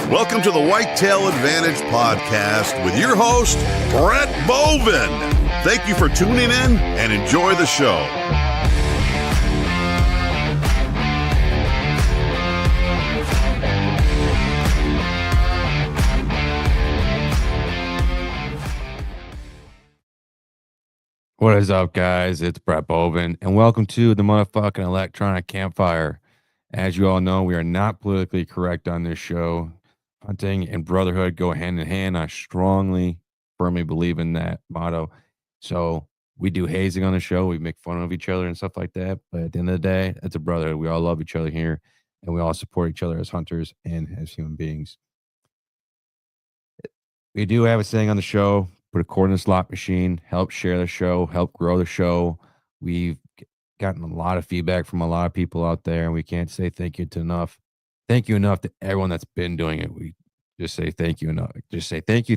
Welcome to the Whitetail Advantage Podcast with your host, Brian Melvin. Thank you for tuning in and enjoy the show. What is up, guys? It's Brett Bovin, and welcome to the motherfucking electronic campfire. As you all know, we are not politically correct on this show. Hunting and brotherhood go hand in hand. I strongly, firmly believe in that motto. So we do hazing on the show. We make fun of each other and stuff like that. But at the end of the day, it's a brotherhood. We all love each other here, and we all support each other as hunters and as human beings. We do have a saying on the show: put a cord in the slot machine, help share the show, help grow the show. We've gotten a lot of feedback from a lot of people out there, and we can't say thank you enough to everyone that's been doing it. We just say thank you enough. Just say thank you,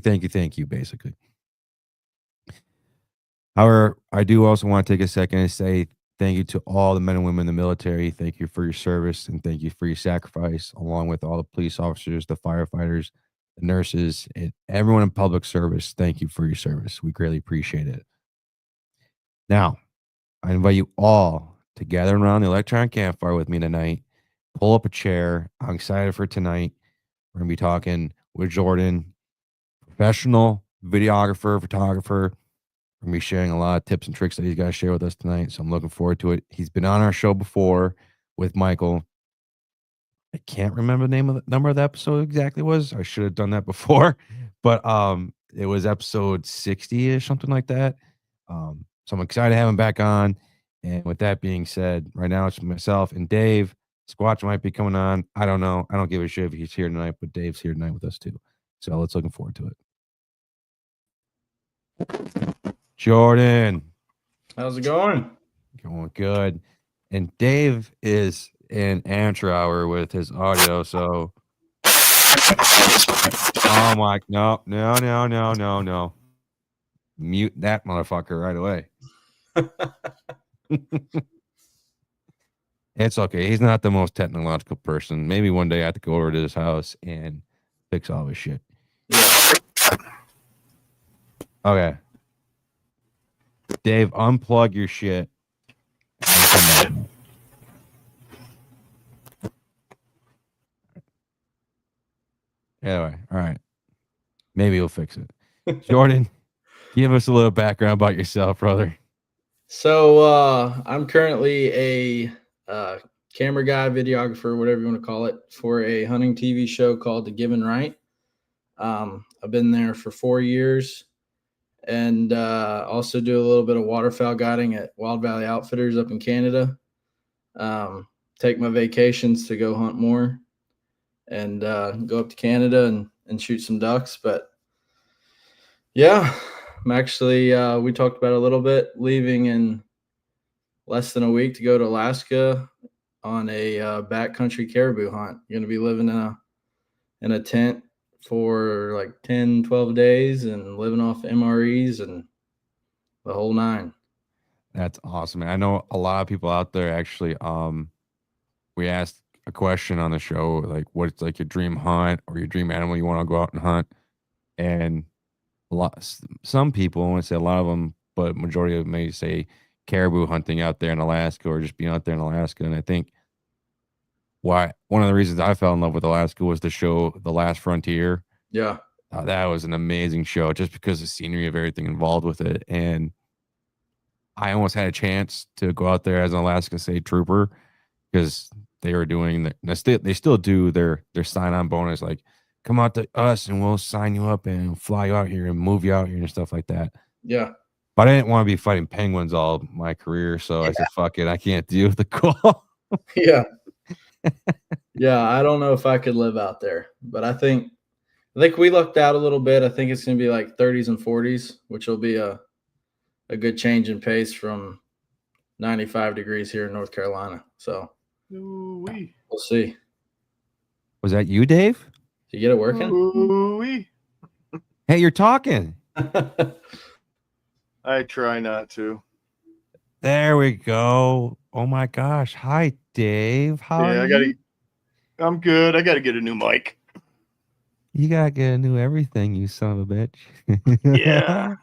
basically. However, I do also want to take a second and say thank you to all the men and women in the military. Thank you for your service, and thank you for your sacrifice, along with all the police officers, the firefighters, the nurses, and everyone in public service. Thank you for your service. We greatly appreciate it. Now, I invite you all to gather around the electronic campfire with me tonight. Pull up a chair. I'm excited for tonight. We're going to be talking with Jordan, professional videographer, photographer. We're going to be sharing a lot of tips and tricks that he's got to share with us tonight. So I'm looking forward to it. He's been on our show before with Michael. I can't remember the number of the episode exactly was. I should have done that before, but it was episode 60-ish, something like that. So I'm excited to have him back on. And with that being said, right now it's myself and Dave. Squatch might be coming on. I don't know. I don't give a shit if he's here tonight, but Dave's here tonight with us too. So let's looking forward to it. Jordan. How's it going? Going good. And Dave is in amateur hour with his audio, so oh my, no. Mute that motherfucker right away. It's okay. He's not the most technological person. Maybe one day I have to go over to his house and fix all his shit. Yeah. Okay. Dave, unplug your shit. Anyway, all right. Maybe he'll fix it. Jordan, give us a little background about yourself, brother. So I'm currently a camera guy, videographer, whatever you want to call it, for a hunting TV show called The Given Right. I've been there for 4 years, and also do a little bit of waterfowl guiding at Wild Valley Outfitters up in Canada. Take my vacations to go hunt more and go up to Canada and shoot some ducks. But yeah, I'm actually, we talked about it a little bit, leaving in less than a week to go to Alaska on a backcountry caribou hunt. Going to be living in a tent for like 10, 12 days and living off MREs and the whole nine. That's awesome. I know a lot of people out there actually, we asked a question on the show, like what's like your dream hunt or your dream animal you want to go out and hunt. And some people, I want to say a lot of them, but majority of them may say caribou hunting out there in Alaska or just being out there in Alaska. And I think one of the reasons I fell in love with Alaska was the show The Last Frontier. Yeah. That was an amazing show just because of the scenery of everything involved with it. And I almost had a chance to go out there as an Alaska State Trooper because they were doing they still do their sign-on bonus, like come out to us and we'll sign you up and fly you out here and move you out here and stuff like that. Yeah. But I didn't want to be fighting penguins all my career, so I said, fuck it, I can't deal with the cold. Yeah. Yeah, I don't know if I could live out there, but I think we lucked out a little bit. I think it's going to be like 30s and 40s, which will be a good change in pace from 95 degrees here in North Carolina. So we'll see. Was that you, Dave? Did you get it working? Hey, you're talking. I try not to. There we go. Oh my gosh. Hi, Dave. How are you? I'm good. I got to get a new mic. You gotta get a new everything, you son of a bitch. Yeah.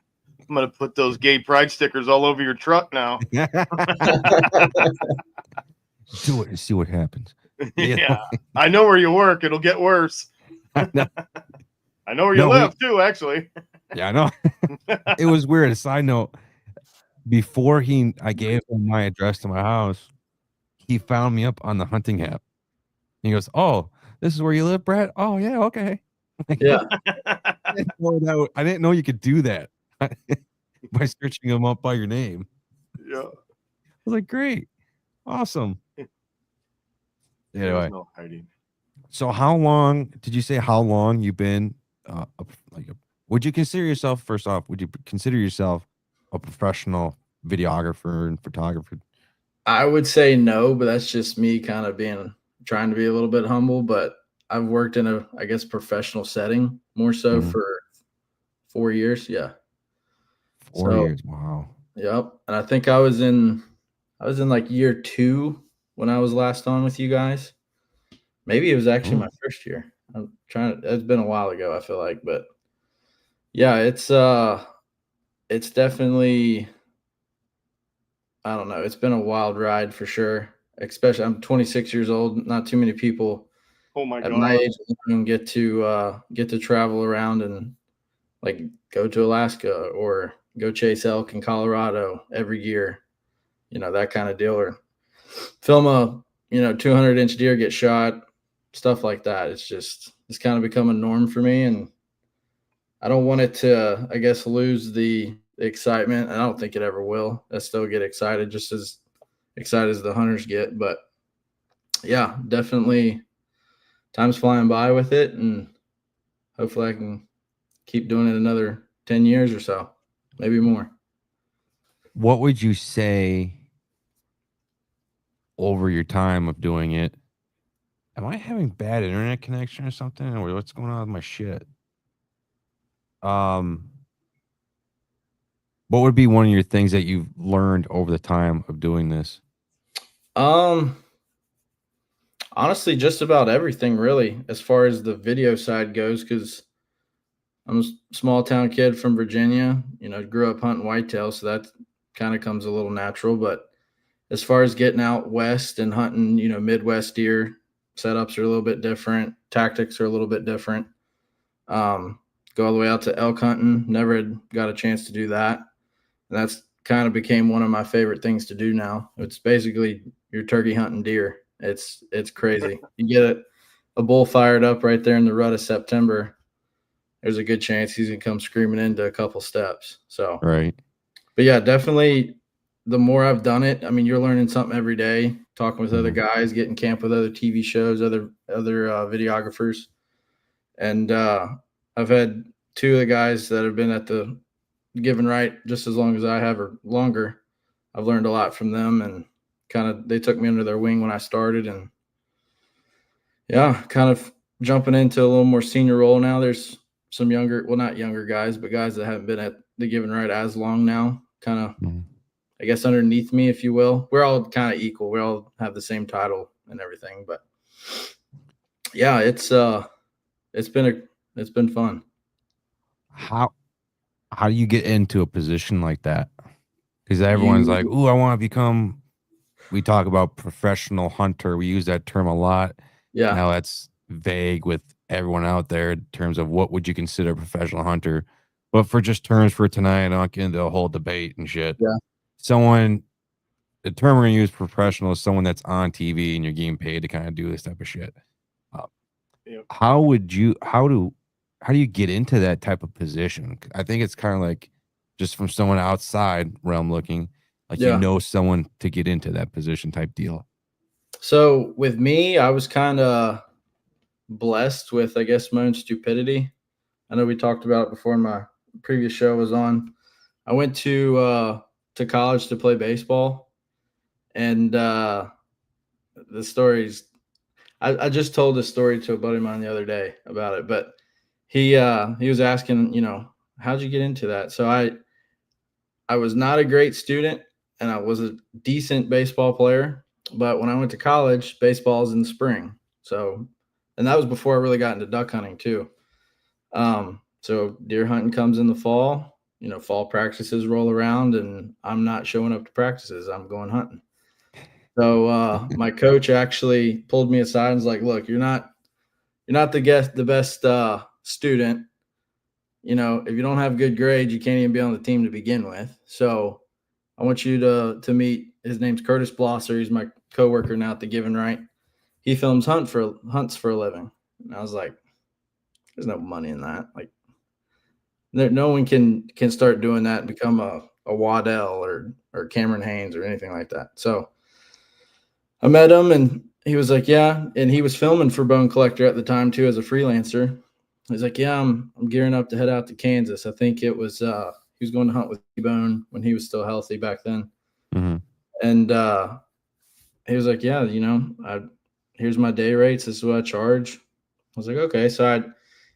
I'm going to put those gay pride stickers all over your truck now. Do it and see what happens. Yeah. I know where you work. It'll get worse. I know. I know where you live too, actually. Yeah, I know. It was weird. A side note, before I gave him my address to my house, he found me up on the hunting app. He goes, "Oh, this is where you live, Brett? Oh, yeah, okay." Yeah. I didn't know you could do that by searching them up by your name. Yeah. I was like, great. Awesome. There's Anyway, no hiding. so how long you've been would you consider yourself, first off, would you consider yourself a professional videographer and photographer? I would say no, but that's just me kind of trying to be a little bit humble. But I've worked in a, I guess, professional setting more so Mhm. for 4 years. Yeah. 4 years. Wow. Yep. And I think I was in like year 2 when I was last on with you guys. Maybe it was actually my first year. It's been a while ago, I feel like, but yeah, it's definitely, I don't know. It's been a wild ride for sure. Especially, I'm 26 years old. Not too many people Oh my at God. my age get to travel around and like go to Alaska or go chase elk in Colorado every year, that kind of deal, or film a 200-inch deer get shot, stuff like that. It's kind of become a norm for me, and I don't want it to, I guess, lose the excitement. I don't think it ever will. I still get excited, just as excited as the hunters get. But yeah, definitely time's flying by with it, and hopefully I can keep doing it another 10 years or so, maybe more. What would you say over your time of doing it? Am I having bad internet connection or something? Or what's going on with my shit? What would be one of your things that you've learned over the time of doing this? Honestly, just about everything, really, as far as the video side goes, because I'm a small town kid from Virginia, grew up hunting whitetail, so that kind of comes a little natural. But as far as getting out west and hunting, Midwest deer, setups are a little bit different. Tactics are a little bit different. Go all the way out to elk hunting. Never had got a chance to do that. And that's kind of became one of my favorite things to do now. It's basically you're turkey hunting deer. It's crazy. You get a bull fired up right there in the rut of September, there's a good chance he's going to come screaming into a couple steps. So, right. But yeah, definitely the more I've done it, I mean, you're learning something every day, talking with other guys, getting camp with other TV shows, other videographers. And I've had 2 of the guys that have been at the Give and Right just as long as I have, or longer. I've learned a lot from them, and they took me under their wing when I started, and yeah, kind of jumping into a little more senior role now. There's some not younger guys, but guys that haven't been at the Give and Right as long now, kind of, I guess, underneath me, if you will. We're all kind of equal. We all have the same title and everything, but yeah, it's been fun. How do you get into a position like that? Because everyone's like, "Ooh, I want to become." We talk about professional hunter. We use that term a lot. Yeah. Now that's vague with everyone out there in terms of what would you consider a professional hunter. But for just terms for tonight, I'm not getting into a whole debate and shit. Yeah. The term we're gonna use professional is someone that's on TV and you're getting paid to kind of do this type of shit. How do you get into that type of position? I think it's kind of like just from someone outside realm looking, like someone to get into that position type deal. So with me, I was kind of blessed with, I guess, my own stupidity. I know we talked about it before in my previous show was on. I went to college to play baseball, and the stories. I just told this story to a buddy of mine the other day about it, but he was asking, how'd you get into that? So I was not a great student, and I was a decent baseball player. But when I went to college, baseball is in the spring. So, and that was before I really got into duck hunting too. So deer hunting comes in the fall. Fall practices roll around, and I'm not showing up to practices. I'm going hunting. So my coach actually pulled me aside and was like, "Look, you're not the best student. If you don't have good grades, you can't even be on the team to begin with. So I want you to meet. His name's Curtis Blosser. He's my coworker now at the Given Right. He films hunts for a living." And I was like, "There's no money in that. Like, no one can start doing that and become a Waddell or Cameron Haynes or anything like that." So I met him, and he was like, "Yeah," and he was filming for Bone Collector at the time too as a freelancer. He's like, "Yeah, I'm gearing up to head out to Kansas." I think it was he was going to hunt with T-Bone when he was still healthy back then. Mm-hmm. And he was like, "Yeah, here's my day rates. This is what I charge." I was like, "Okay." So I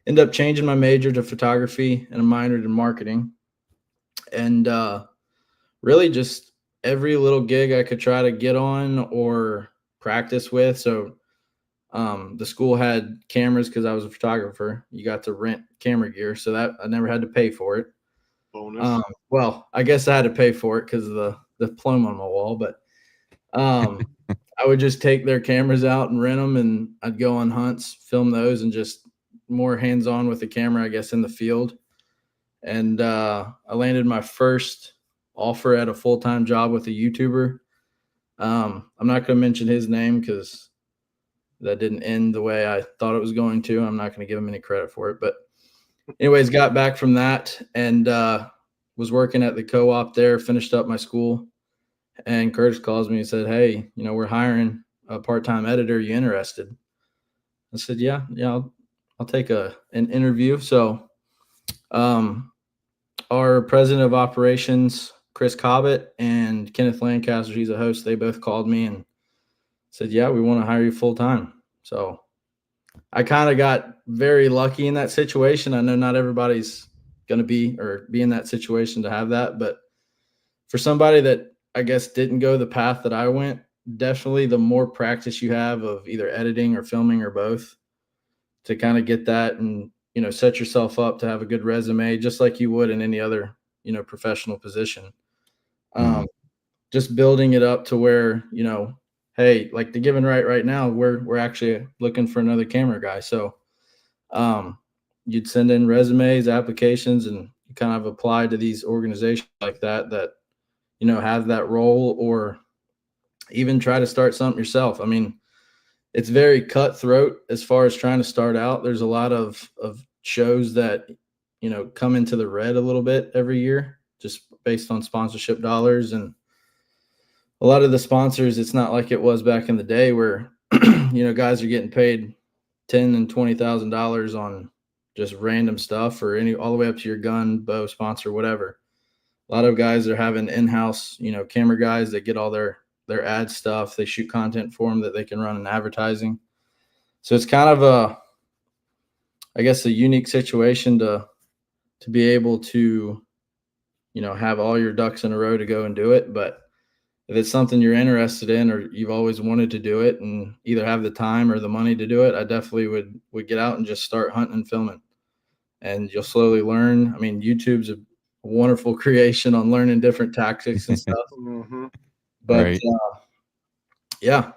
ended up changing my major to photography and a minor to marketing. And really just every little gig I could try to get on or practice with. So the school had cameras because I was a photographer. You got to rent camera gear, so that I never had to pay for it. Bonus. Well, I guess I had to pay for it because of the diploma on my wall, but I would just take their cameras out and rent them, and I'd go on hunts, film those, and just more hands-on with the camera, I guess, in the field. And I landed my first offer at a full-time job with a YouTuber. I'm not going to mention his name because that didn't end the way I thought it was going to. I'm not going to give him any credit for it. But anyways, got back from that and was working at the co-op there, finished up my school. And Curtis calls me and said, "Hey, we're hiring a part-time editor. You interested?" I said, yeah, I'll take an interview. So our president of operations, Chris Cobbett, and Kenneth Lancaster, he's a host, they both called me and said, "Yeah, we want to hire you full-time." So I kind of got very lucky in that situation. I know not everybody's going to be in that situation to have that, but for somebody that I guess didn't go the path that I went, definitely the more practice you have of either editing or filming or both to kind of get that and, set yourself up to have a good resume, just like you would in any other, professional position. Just building it up to where, hey, like the Given right now, we're actually looking for another camera guy. So you'd send in resumes, applications, and you kind of apply to these organizations like that, have that role, or even try to start something yourself. I mean, it's very cutthroat as far as trying to start out. There's a lot of shows that, come into the red a little bit every year just based on sponsorship dollars. And a lot of the sponsors, it's not like it was back in the day where, guys are getting paid $10,000 and $20,000 on just random stuff or all the way up to your gun, bow sponsor, whatever. A lot of guys are having in-house, camera guys that get all their ad stuff. They shoot content for them that they can run in advertising. So it's kind of a unique situation to be able to, have all your ducks in a row to go and do it. But if it's something you're interested in or you've always wanted to do it and either have the time or the money to do it, I definitely would get out and just start hunting and filming. And you'll slowly learn. I mean, YouTube's a wonderful creation on learning different tactics and stuff. Mm-hmm. But Right. yeah.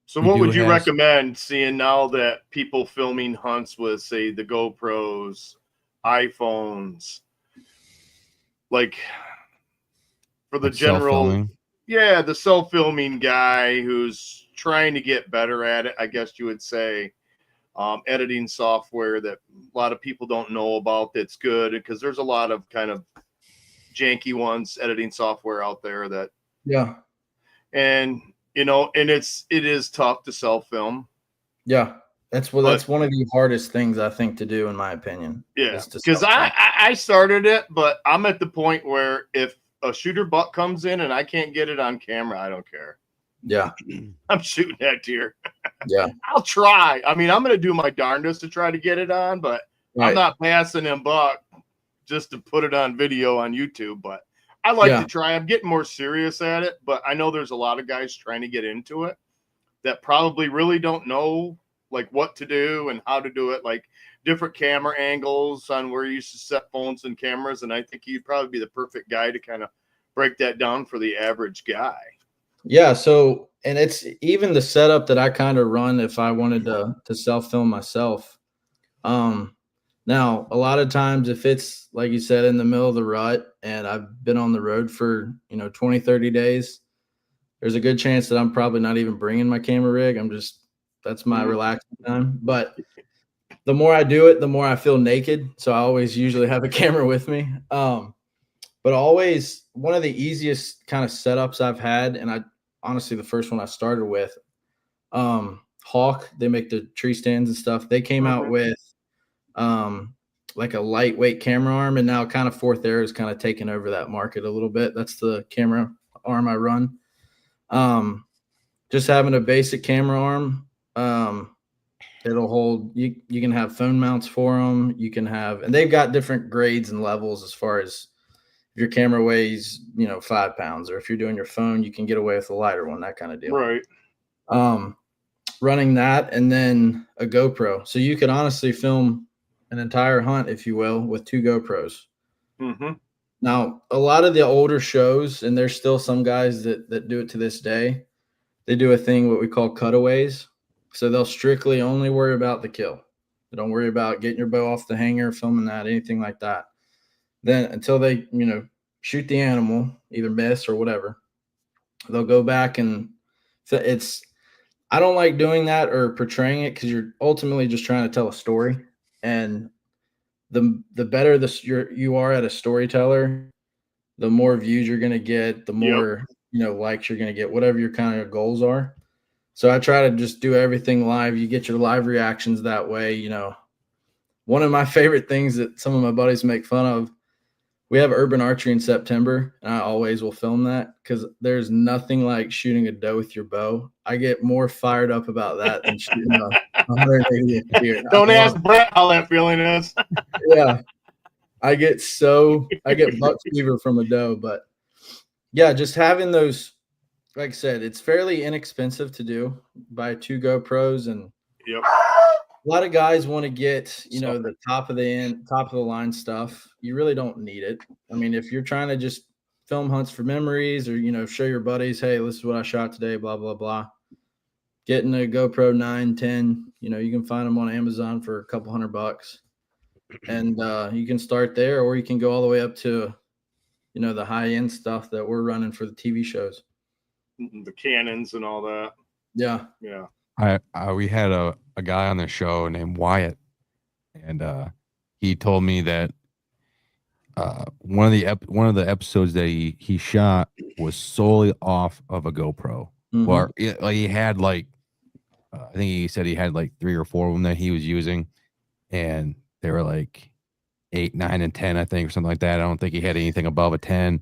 So what would you recommend, seeing now that people filming hunts with, say, the GoPros, iPhones, like for the general, the self-filming guy who's trying to get better at it, I guess you would say, editing software that a lot of people don't know about that's good, because there's a lot of kind of janky ones, editing software out there that, and it is tough to self-film. Yeah, that's one of the hardest things I think to do, in my opinion. Yeah, because I started it, but I'm at the point where if a shooter buck comes in and I can't get it on camera, I don't care. Yeah, I'm shooting that deer. Yeah, I'll try. I mean, I'm going to do my darndest to try to get it on, but I'm not passing him buck just to put it on video on YouTube. But I like to try. I'm getting more serious at it, but I know there's a lot of guys trying to get into it that probably really don't know like what to do and how to do it, like different camera angles on where you used to set phones and cameras. And I think you'd probably be the perfect guy to kind of break that down for the average guy. Yeah. So, and it's even the setup that I kind of run if I wanted to self-film myself. Now, a lot of times if it's, like you said, in the middle of the rut and I've been on the road for, 20, 30 days, there's a good chance that I'm probably not even bringing my camera rig. That's my relaxing time. But the more I do it, the more I feel naked. So I always usually have a camera with me. But always one of the easiest kind of setups I've had, and honestly, the first one I started with, Hawk, they make the tree stands and stuff. They came out with like a lightweight camera arm, and now kind of Fourth Air is kind of taking over that market a little bit. That's the camera arm I run. Just having a basic camera arm, it'll hold, you can have phone mounts for them. You can have, and they've got different grades and levels as far as if your camera weighs, 5 pounds, or if you're doing your phone, you can get away with a lighter one, that kind of deal. Right. Running that and then a GoPro. So you could honestly film an entire hunt, if you will, with 2 GoPros. Mm-hmm. Now, a lot of the older shows, and there's still some guys that do it to this day, they do a thing what we call cutaways. So they'll strictly only worry about the kill. They don't worry about getting your bow off the hanger, filming that, anything like that. Then until they, shoot the animal, either miss or whatever, they'll go back and I don't like doing that or portraying it because you're ultimately just trying to tell a story. And the better you are at a storyteller, the more views you're going to get, the more, likes you're going to get, whatever your kind of goals are. So I try to just do everything live. You get your live reactions that way. One of my favorite things that some of my buddies make fun of, we have urban archery in September, and I always will film that because there's nothing like shooting a doe with your bow. I get more fired up about that than shooting a 180 deer. Don't ask Brett how that feeling is. Yeah. I get buck fever from a doe, but yeah, just having those, like I said, it's fairly inexpensive to do. Buy 2 GoPros, and Yep. a lot of guys want to get, the top of the line stuff. You really don't need it. I mean, if you're trying to just film hunts for memories or, show your buddies, hey, this is what I shot today, blah, blah, blah. Getting a GoPro 9, 10, you can find them on Amazon for a couple $100. And you can start there, or you can go all the way up to, the high-end stuff that we're running for the TV shows. The Canons and all that. Yeah. Yeah. We had a guy on the show named Wyatt, and he told me that one of the episodes that he shot was solely off of a GoPro. Mm-hmm. Well, he had I think he said he had 3 or 4 of them that he was using, and they were 8, 9, and 10, I think, or something like that. I don't think he had anything above a 10.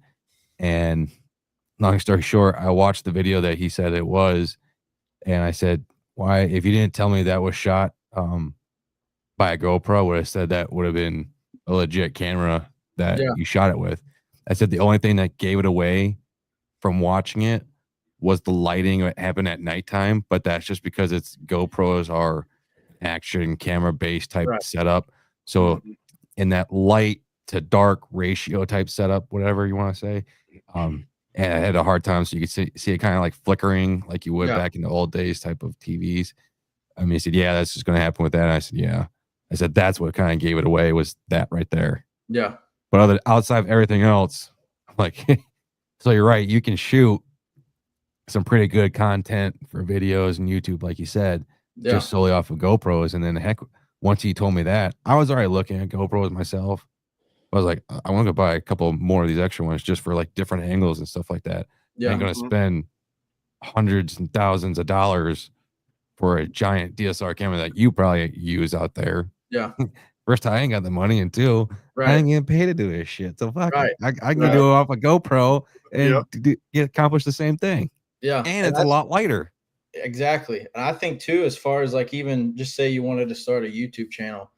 And long story short, I watched the video that he said it was, and I said, why, if you didn't tell me that was shot by a GoPro, would have said that would have been a legit camera that you shot it with. I said the only thing that gave it away from watching it was the lighting. It happened at nighttime, but that's just because it's GoPros are action camera based type setup. So in that light to dark ratio type setup, whatever you want to say, and I had a hard time. So you could see it kind of flickering like you would back in the old days type of TVs. I mean, he said, yeah, that's just going to happen with that. And I said, yeah. I said, that's what kind of gave it away, was that right there. Yeah. But outside of everything else, I'm like, so you're right. You can shoot some pretty good content for videos and YouTube, like you said, just solely off of GoPros. And then heck, once he told me that, I was already looking at GoPros myself. I was like, I want to buy a couple more of these extra ones just for different angles and stuff like that. I ain't going to spend hundreds and thousands of dollars for a giant DSLR camera that you probably use out there. Yeah. First, I ain't got the money, and 2, I ain't getting paid to do this shit. So fuck it. I can do it off a GoPro and accomplish the same thing. Yeah. And it's a lot lighter. Exactly. And I think too, as far as even just say you wanted to start a YouTube channel,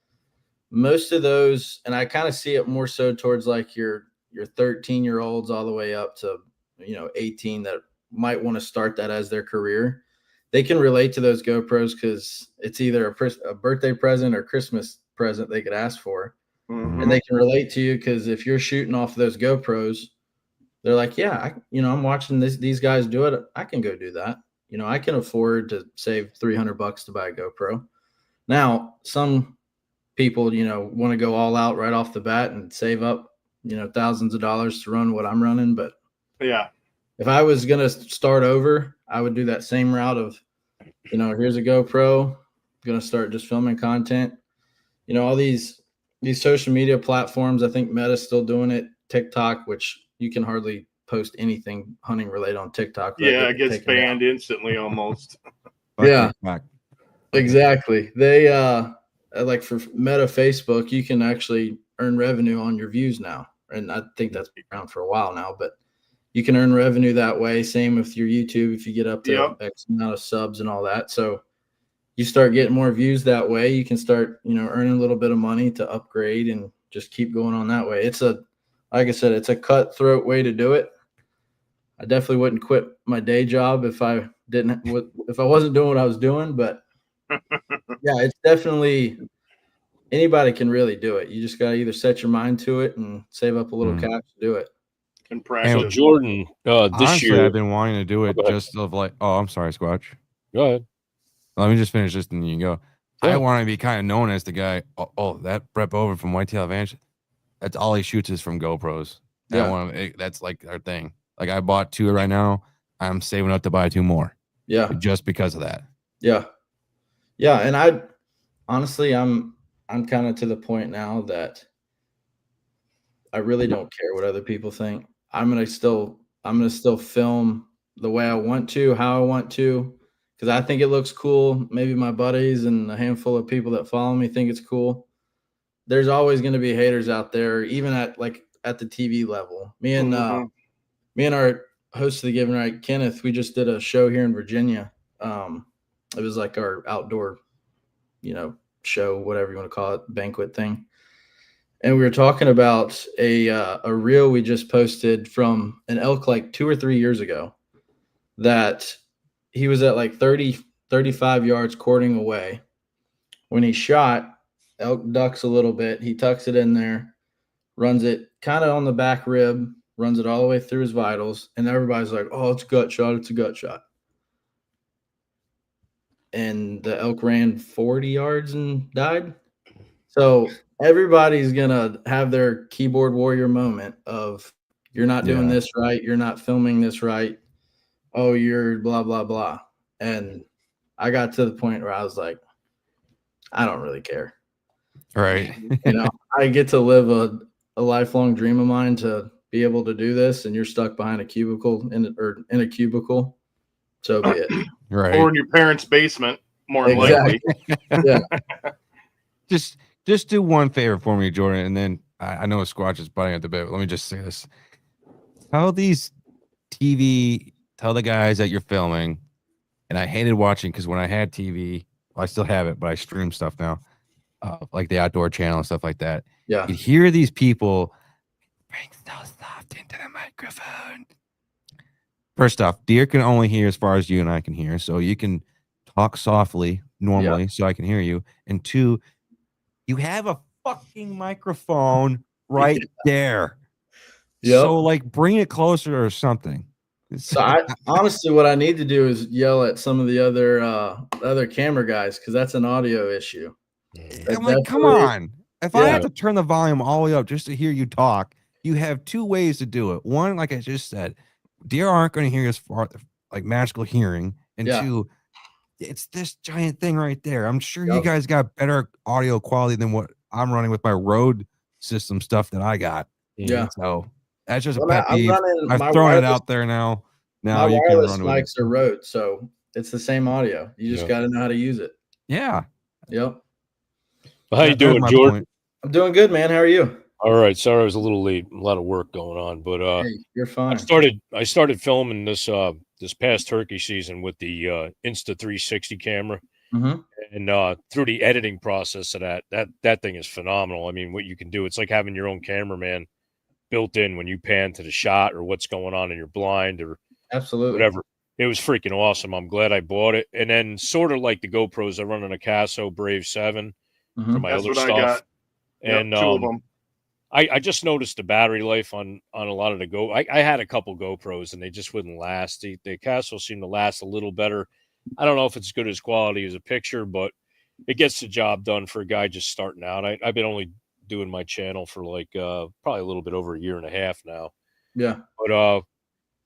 most of those, and I kind of see it more so towards your 13-year-olds all the way up to, 18 that might want to start that as their career. they can relate to those GoPros because it's either a birthday present or Christmas present they could ask for. And they can relate to you because if you're shooting off of those GoPros, they're like, yeah, I'm watching these guys do it. I can go do that. I can afford to save $300 to buy a GoPro. Now, some people, want to go all out right off the bat and save up, thousands of dollars to run what I'm running. But yeah, if I was going to start over, I would do that same route of, here's a GoPro, I'm going to start just filming content. All these social media platforms, I think Meta's still doing it. TikTok, which you can hardly post anything hunting related on TikTok. Yeah, it gets banned instantly almost. Yeah, exactly. They like for Meta Facebook, you can actually earn revenue on your views now. And I think that's been around for a while now, but you can earn revenue that way. Same with your YouTube if you get up to X amount of subs and all that. So you start getting more views that way. You can start, earning a little bit of money to upgrade and just keep going on that way. Like I said, it's a cutthroat way to do it. I definitely wouldn't quit my day job if I wasn't doing what I was doing. But yeah, it's definitely anybody can really do it. You just got to either set your mind to it and save up a little cash to do it. And practice. So Jordan, honestly, year I've been wanting to do it just of like. Oh, I'm sorry, Squatch. Go ahead. Let me just finish this, and then you can go. Yeah. I want to be kind of known as the guy. Oh, that Brett Bovin from Whitetail Advantage. That's all he shoots is from GoPros. That's like our thing. Like I bought 2 right now. I'm saving up to buy 2 more. Yeah, just because of that. Yeah, and I'm kind of to the point now that I really don't care what other people think. I'm gonna still film the way I want to, how I want to, because I think it looks cool. Maybe my buddies and a handful of people that follow me think it's cool. There's always going to be haters out there, even at the TV level. Me and our host of the Given Right, Kenneth, we just did a show here in Virginia. It was like our outdoor, show, whatever you want to call it, banquet thing. And we were talking about a reel we just posted from an elk like 2 or 3 years ago that he was at like 30, 35 yards quartering away. When he shot, elk ducks a little bit. He tucks it in there, runs it kind of on the back rib, runs it all the way through his vitals. And everybody's like, oh, it's a gut shot. It's a gut shot. And the elk ran 40 yards and died. So everybody's going to have their keyboard warrior moment of you're not doing this right. You're not filming this right. Oh, you're blah, blah, blah. And I got to the point where I was like, I don't really care. Right. I get to live a lifelong dream of mine to be able to do this, and you're stuck behind a cubicle in a cubicle. So be it. Right. Or in your parents' basement, more than likely. Yeah. Just do one favor for me, Jordan, and then I know Squatch is butting at the bit. Let me just say this. Tell the guys that you're filming, and I hated watching because when I had TV, I still have it, but I stream stuff now, like the Outdoor Channel and stuff like that. Yeah. You hear these people bring so soft into the microphone. First off, deer can only hear as far as you and I can hear, so you can talk softly normally so I can hear you. And 2, you have a fucking microphone right there. Yep. So like bring it closer or something. So honestly, what I need to do is yell at some of the other camera guys because that's an audio issue. I'm like, come on. If I have to turn the volume all the way up just to hear you talk, you have 2 ways to do it. One, like I just said, deer aren't going to hear as far like magical hearing. And 2, it's this giant thing right there. I'm sure you guys got better audio quality than what I'm running with my Rode system stuff that I got. Yeah. So that's just a pet peeve. I've thrown wireless, it out there now. Now you wireless can run mics are Rode, so it's the same audio. You just got to know how to use it. Yeah. Yep. Well, how you doing, Jordan? Point. I'm doing good, man. How are you? All right. Sorry, I was a little late. A lot of work going on, but hey, you're fine. I started filming this past turkey season with the Insta 360 camera, and through the editing process of that thing is phenomenal. I mean, what you can do, it's like having your own cameraman built in when you pan to the shot or what's going on in your blind or absolutely whatever. it was freaking awesome. I'm glad I bought it. And then sort of like the GoPros, I run on a Casio Brave 7 for my That's other what I stuff. got. Yep, And 2 of them. I just noticed the battery life on a lot of the I had a couple GoPros and they just wouldn't last. The Casio seemed to last a little better. I don't know if it's good as quality as a picture, but it gets the job done for a guy just starting out. I've been only doing my channel for like probably a little bit over a year and a half now. Yeah. But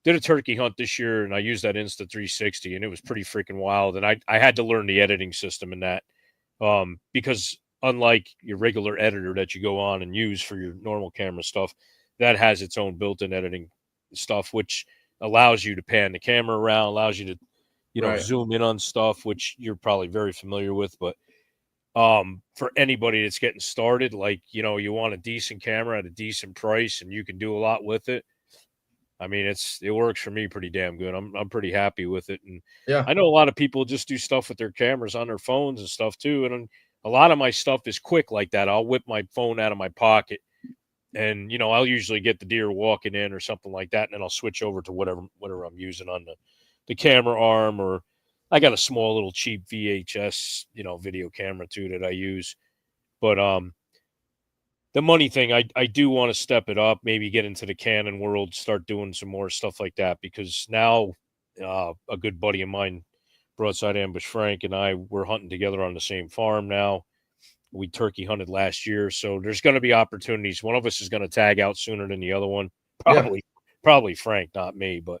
did a turkey hunt this year and I used that Insta360 and it was pretty freaking wild. And I had to learn the editing system in that because unlike your regular editor that you go on and use for your normal camera stuff, that has its own built-in editing stuff, which allows you to pan the camera around, allows you to, zoom in on stuff, which you're probably very familiar with. But for anybody that's getting started, like, you want a decent camera at a decent price and you can do a lot with it. I mean, it works for me pretty damn good. I'm pretty happy with it. And Yeah, I know a lot of people just do stuff with their cameras on their phones and stuff too. And a lot of my stuff is quick like that. I'll whip my phone out of my pocket and, I'll usually get the deer walking in or something like that. And then I'll switch over to whatever I'm using on the camera arm, or I got a small little cheap VHS, video camera too that I use. But the money thing, I do want to step it up, maybe get into the Canon world, start doing some more stuff like that, because now a good buddy of mine, Broadside Ambush Frank, and I, we're hunting together on the same farm now. We turkey hunted last year, so there's going to be opportunities. One of us is going to tag out sooner than the other one. Probably Frank, not me. But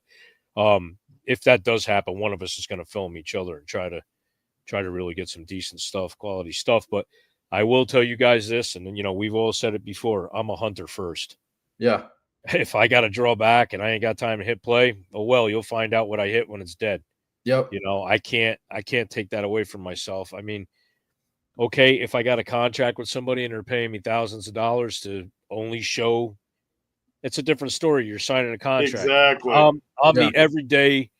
if that does happen, one of us is going to film each other and try to really get some decent stuff, quality stuff. But I will tell you guys this, and then, we've all said it before, I'm a hunter first. Yeah. If I got to draw back and I ain't got time to hit play, oh, well, you'll find out what I hit when it's dead. Yep. I can't take that away from myself. I mean, okay, if I got a contract with somebody and they're paying me thousands of dollars to only show, it's a different story. You're signing a contract. Exactly. I'm the everyday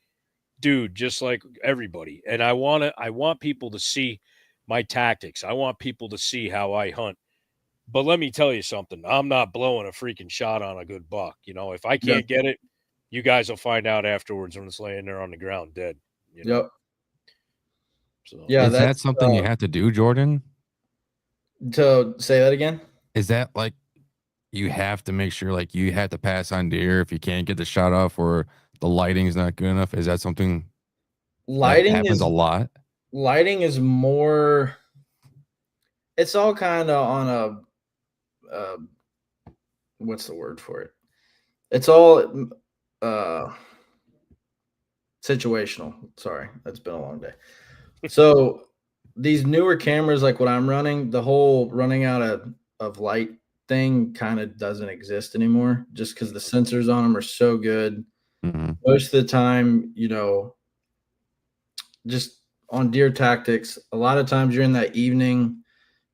dude, just like everybody. And I want people to see my tactics. I want people to see how I hunt. But let me tell you something. I'm not blowing a freaking shot on a good buck. If I can't get it, you guys will find out afterwards when it's laying there on the ground dead. Yep. So, yeah. Is that something you have to do, Jordan? To say that again? Is that like you have to make sure like you have to pass on deer if you can't get the shot off or the lighting is not good enough? Is that something that happens a lot? Lighting is more, it's all kind of on a what's the word for it? It's all situational. Sorry, it's been a long day. So these newer cameras, like what I'm running, the whole running out of light thing kind of doesn't exist anymore, just because the sensors on them are so good. Mm-hmm. Most of the time, just on deer tactics, a lot of times you're in that evening,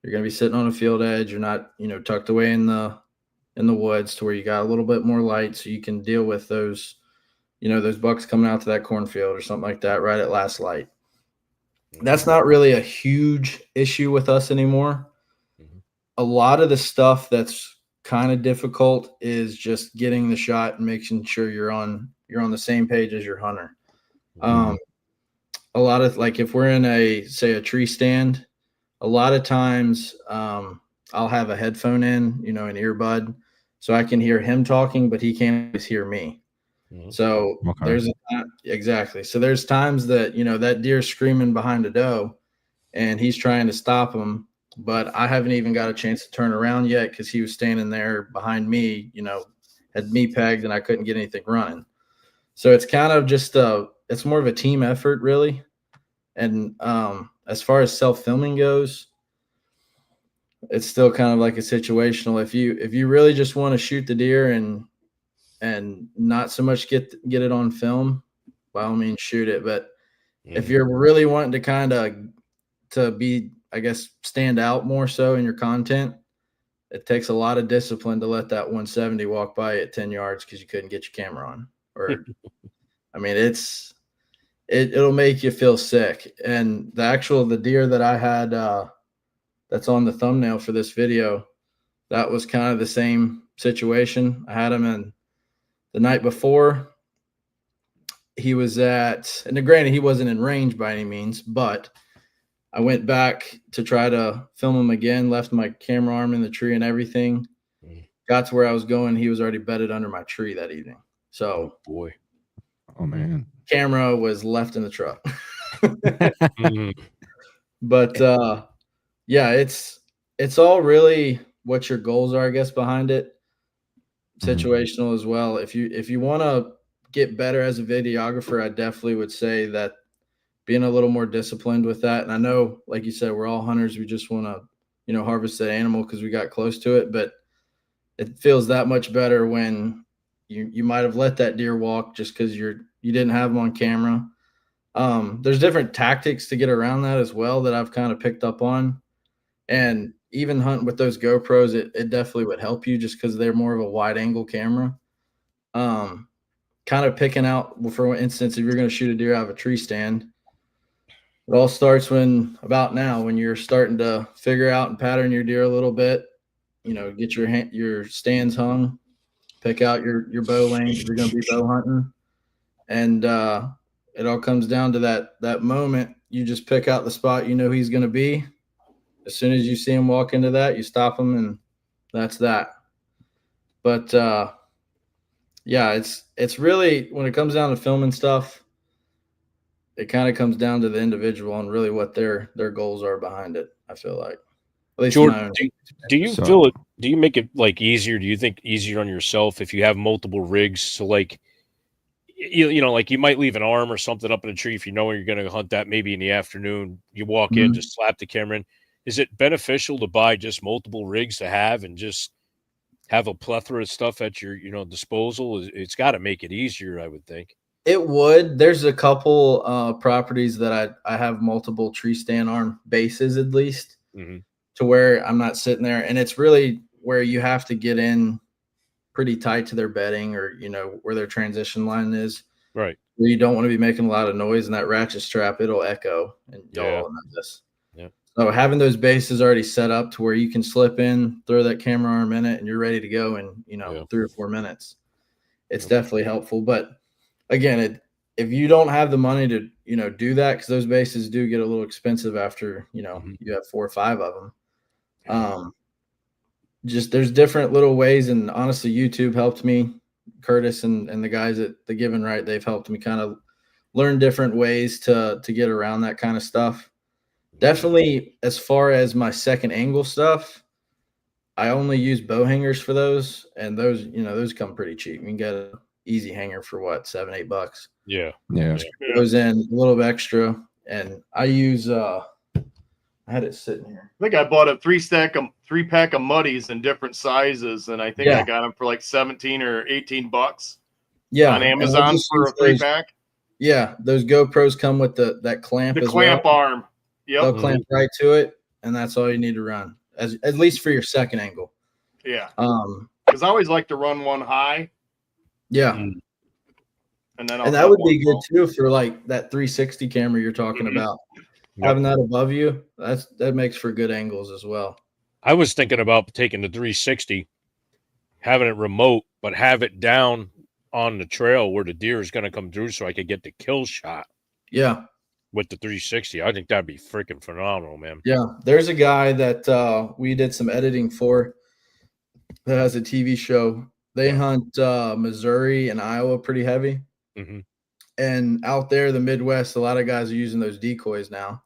you're going to be sitting on a field edge. You're not, tucked away in the woods to where you got a little bit more light, so you can deal with those, those bucks coming out to that cornfield or something like that right at last light. That's not really a huge issue with us anymore. Mm-hmm. A lot of the stuff that's kind of difficult is just getting the shot and making sure you're on the same page as your hunter. Mm-hmm. A lot of, like, if we're in a tree stand, a lot of times I'll have a headphone in, an earbud, so I can hear him talking, but he can't always hear me. Mm-hmm. So there's exactly. So there's times that, that deer's screaming behind a doe and he's trying to stop him, but I haven't even got a chance to turn around yet because he was standing there behind me, had me pegged and I couldn't get anything running. So it's kind of just it's more of a team effort, really. And as far as self-filming goes, it's still kind of like a situational. If you really just want to shoot the deer and not so much get it on film, by all means shoot it. But if you're really wanting to kind of to be, I guess, stand out more so in your content, it takes a lot of discipline to let that 170 walk by at 10 yards because you couldn't get your camera on. Or I mean, it'll make you feel sick. And the deer that I had that's on the thumbnail for this video, that was kind of the same situation. I had him in the night before. he was at, and granted, he wasn't in range by any means, but I went back to try to film him again, left my camera arm in the tree and everything. Got to where I was going. He was already bedded under my tree that evening. So, boy. Oh man. Camera was left in the truck. But yeah, it's all really what your goals are, I guess, behind it. Situational as well. If you want to get better as a videographer, I definitely would say that being a little more disciplined with that. And I know, like you said, we're all hunters. We just want to, harvest that animal because we got close to it. But it feels that much better when you might have let that deer walk just because you didn't have them on camera. There's different tactics to get around that as well that I've kind of picked up on. And even hunting with those GoPros, it definitely would help you just because they're more of a wide angle camera. Kind of picking out, for instance, if you're going to shoot a deer out of a tree stand, it all starts when you're starting to figure out and pattern your deer a little bit, get your stands hung, pick out your bow length if you're going to be bow hunting. And it all comes down to that moment. You just pick out the spot he's going to be. As soon as you see him walk into that, you stop him, and that's that. But yeah, it's really, when it comes down to filming stuff, it kind of comes down to the individual and really what their goals are behind it. I feel like, at least Jordan, do you feel it? Do you make it like easier? Do you think easier on yourself if you have multiple rigs? So like, like you might leave an arm or something up in a tree if you know you're going to hunt that maybe in the afternoon. You walk in, just slap the camera in. Is it beneficial to buy just multiple rigs to have and just have a plethora of stuff at your disposal? It's got to make it easier, I would think. It would. There's a couple properties that I have multiple tree stand arm bases at least, to where I'm not sitting there, and it's really where you have to get in pretty tight to their bedding or where their transition line is. Right. Where you don't want to be making a lot of noise, and that ratchet strap, it'll echo and y'all know this. Yeah. So having those bases already set up to where you can slip in, throw that camera arm in it, and you're ready to go in 3 or 4 minutes. It's definitely helpful, but again, if you don't have the money to, do that, because those bases do get a little expensive after, you have 4 or 5 of them. Just there's different little ways. And honestly, YouTube helped me. Curtis and the guys at the Given Right, they've helped me kind of learn different ways to get around that kind of stuff. Definitely, as far as my second angle stuff, I only use bow hangers for those. And those come pretty cheap. You can get a easy hanger for what, $7-8. Yeah. Goes in a little bit extra, and I use I had it sitting here. I think I bought a 3-pack of muddies in different sizes, and I think I got them for like $17 or $18 on Amazon for a 3-pack. Yeah, those GoPros come with that clamp. The clamp arm. Yep. They'll clamp right to it, and that's all you need to run, at least for your second angle. Yeah. Because I always like to run one high. Yeah. And that would be good too for like that 360 camera you're talking about. Having that above you, that makes for good angles as well. I was thinking about taking the 360, having it remote, but have it down on the trail where the deer is going to come through so I could get the kill shot. Yeah. With the 360. I think that'd be freaking phenomenal, man. Yeah. There's a guy that we did some editing for that has a TV show. They hunt Missouri and Iowa pretty heavy. And out there, the Midwest, a lot of guys are using those decoys now.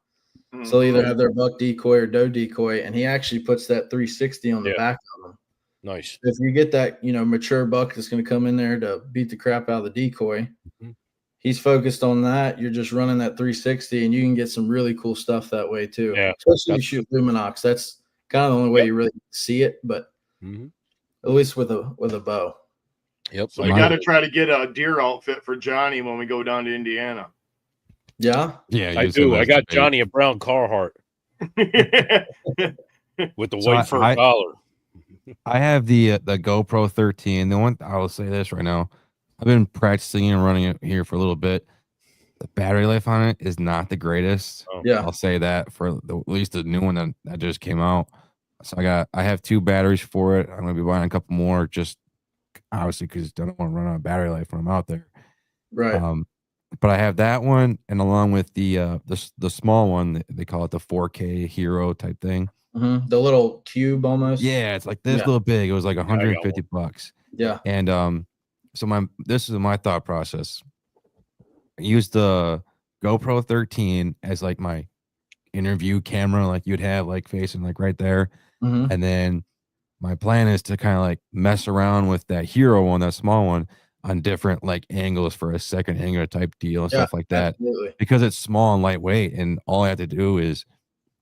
So they'll either have their buck decoy or doe decoy, and he actually puts that 360 on the back of them. Nice. If you get that, mature buck that's going to come in there to beat the crap out of the decoy, he's focused on that. You're just running that 360, and you can get some really cool stuff that way too. Yeah. Especially if you shoot Luminox. That's kind of the only way you really see it, but at least with a bow. Yep. So we got to try to get a deer outfit for Johnny when we go down to Indiana. Yeah. I do. I got Johnny a brown Carhartt with the white fur collar. I have the GoPro 13. The one I will say this right now, I've been practicing and running it here for a little bit. The battery life on it is not the greatest. Yeah, I'll say that for at least the new one that just came out. So I have 2 batteries for it. I'm gonna be buying a couple more, just obviously because I don't want to run out of battery life when I'm out there. Right. But I have that one, and along with the small one, they call it the 4K Hero type thing. The little cube almost. Yeah, it's like this little big. It was like $150. Yeah. And so this is my thought process. I used the GoPro 13 as like my interview camera, like you'd have like facing like right there. And then my plan is to kind of like mess around with that Hero one, that small one, on different like angles for a second angle type deal and stuff like that. Absolutely. Because it's small and lightweight, and all I have to do is,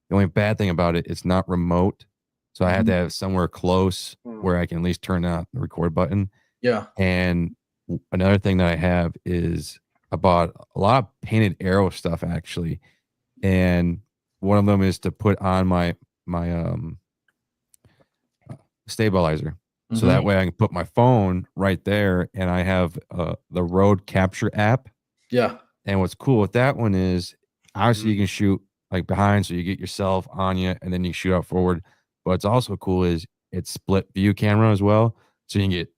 the only bad thing about it, it's not remote. So I have to have somewhere close where I can at least turn out the record button. Yeah. And another thing that I have is I bought a lot of painted arrow stuff actually. And one of them is to put on my stabilizer. So that way I can put my phone right there, and I have the road capture app. Yeah. And what's cool with that one is obviously you can shoot like behind, so you get yourself on you, and then you shoot out forward. But what's also cool is it's split view camera as well. So you can get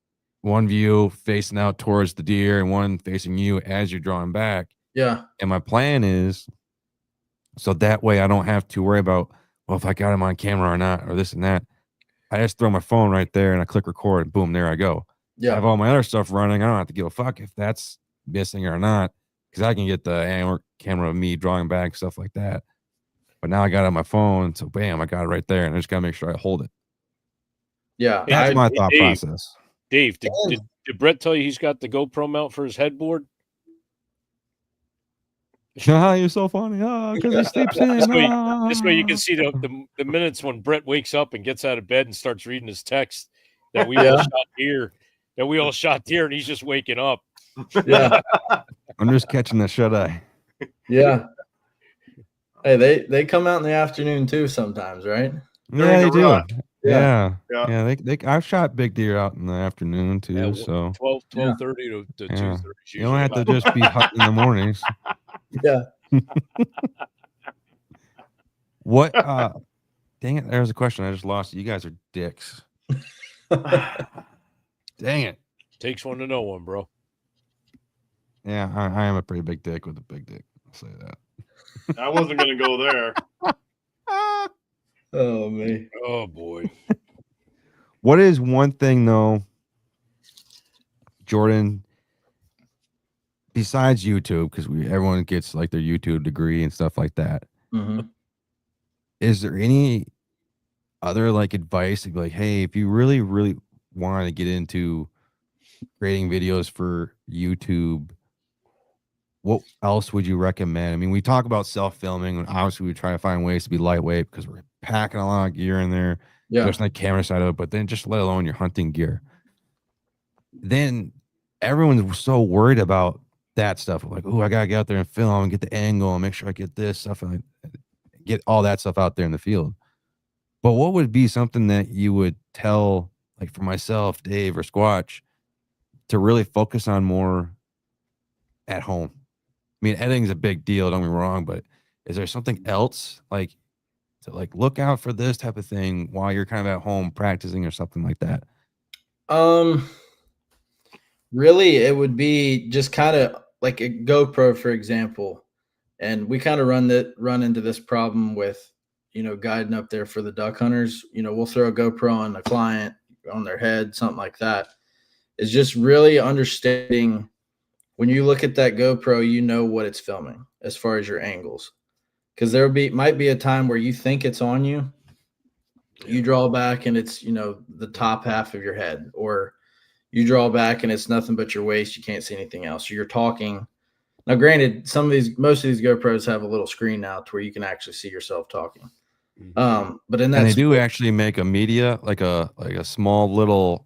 one view facing out towards the deer and one facing you as you're drawing back. Yeah. And my plan is, so that way I don't have to worry about, well, if I got him on camera or not, or this and that. I just throw my phone right there and I click record, and boom, there I go. Yeah. I have all my other stuff running. I don't have to give a fuck if that's missing or not, because I can get the camera of me drawing back, stuff like that. But now I got it on my phone, so bam, I got it right there, and I just gotta make sure I hold it. Yeah. That's my thought process. Dave, did Brett tell you he's got the GoPro mount for his headboard? You're so funny. Oh, because he sleeps in. This way you can see the minutes when Brett wakes up and gets out of bed and starts reading his text that we all shot deer. That we all shot deer, and he's just waking up. Yeah. I'm just catching the shut eye. Yeah. Hey, they come out in the afternoon too sometimes, right? Yeah, they do. Yeah. I've shot big deer out in the afternoon too. Yeah, so 12:30 to 2:30. You don't have to just be hunting in the mornings. Yeah. What? Dang it! There's a question I just lost. You guys are dicks. Dang it! Takes one to know one, bro. Yeah, I am a pretty big dick with a big dick. I'll say that. I wasn't gonna go there. Oh man. Oh boy. What is one thing though, Jordan? Besides YouTube, because everyone gets like their YouTube degree and stuff like that. Is there any other like advice to be like, hey, if you really, really want to get into creating videos for YouTube, what else would you recommend? I mean, we talk about self-filming, and obviously we try to find ways to be lightweight because we're packing a lot of gear in there, just like camera side of it, but then just let alone your hunting gear. Then everyone's so worried about that stuff, like, oh, I gotta get out there and film and get the angle and make sure I get this stuff and get all that stuff out there in the field. But what would be something that you would tell, like for myself, Dave or Squatch, to really focus on more at home? I mean, editing's a big deal, don't get me wrong, but is there something else like to like look out for this type of thing while you're kind of at home practicing or something like that? Really, it would be just kind of like a GoPro, for example. And we kind of run into this problem with, guiding up there for the duck hunters. We'll throw a GoPro on a client on their head, something like that. It's just really understanding when you look at that GoPro, what it's filming as far as your angles. Because might be a time where you think it's on you. You draw back and it's, the top half of your head, or you draw back and it's nothing but your waist. You can't see anything else. Or you're talking. Now, granted, most of these GoPros have a little screen now to where you can actually see yourself talking. But in that, and they do actually make a media, like a small little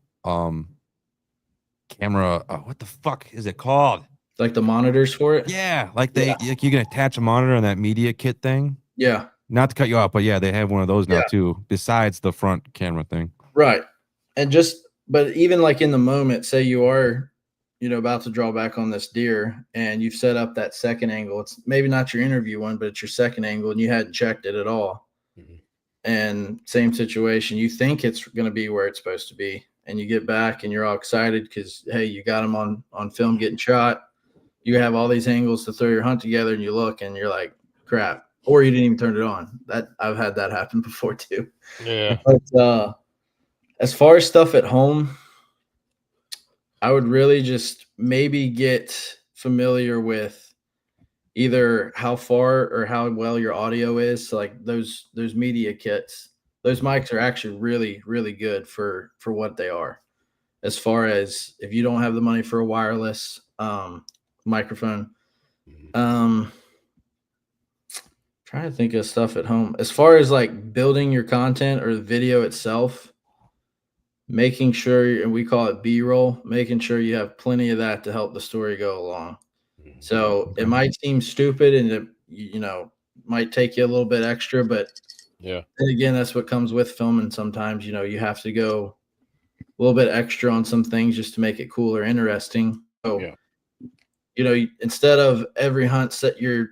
camera. What the fuck is it called? Like the monitors for it. Yeah, like you can attach a monitor on that media kit thing. Yeah. Not to cut you off, but yeah, they have one of those now too, besides the front camera thing. Right. And but even like in the moment, say you are, about to draw back on this deer and you've set up that second angle. It's maybe not your interview one, but it's your second angle and you hadn't checked it at all. And same situation, you think it's going to be where it's supposed to be. And you get back and you're all excited because, hey, you got him on film getting shot. you have all these angles to throw your hunt together, and you look and you're like, crap, or you didn't even turn it on. That I've had that happen before too. Yeah. But as far as stuff at home, I would really just maybe get familiar with either how far or how well your audio is. So like those media kits, those mics are actually really, really good for what they are. As far as if you don't have the money for a wireless microphone, trying to think of stuff at home. As far as like building your content or the video itself, making sure, and we call it B-roll, making sure you have plenty of that to help the story go along. So it might seem stupid and it, you know, might take you a little bit extra, but and again, that's what comes with filming. Sometimes, you know, you have to go a little bit extra on some things just to make it cool or interesting. So, you know, instead of every hunt you're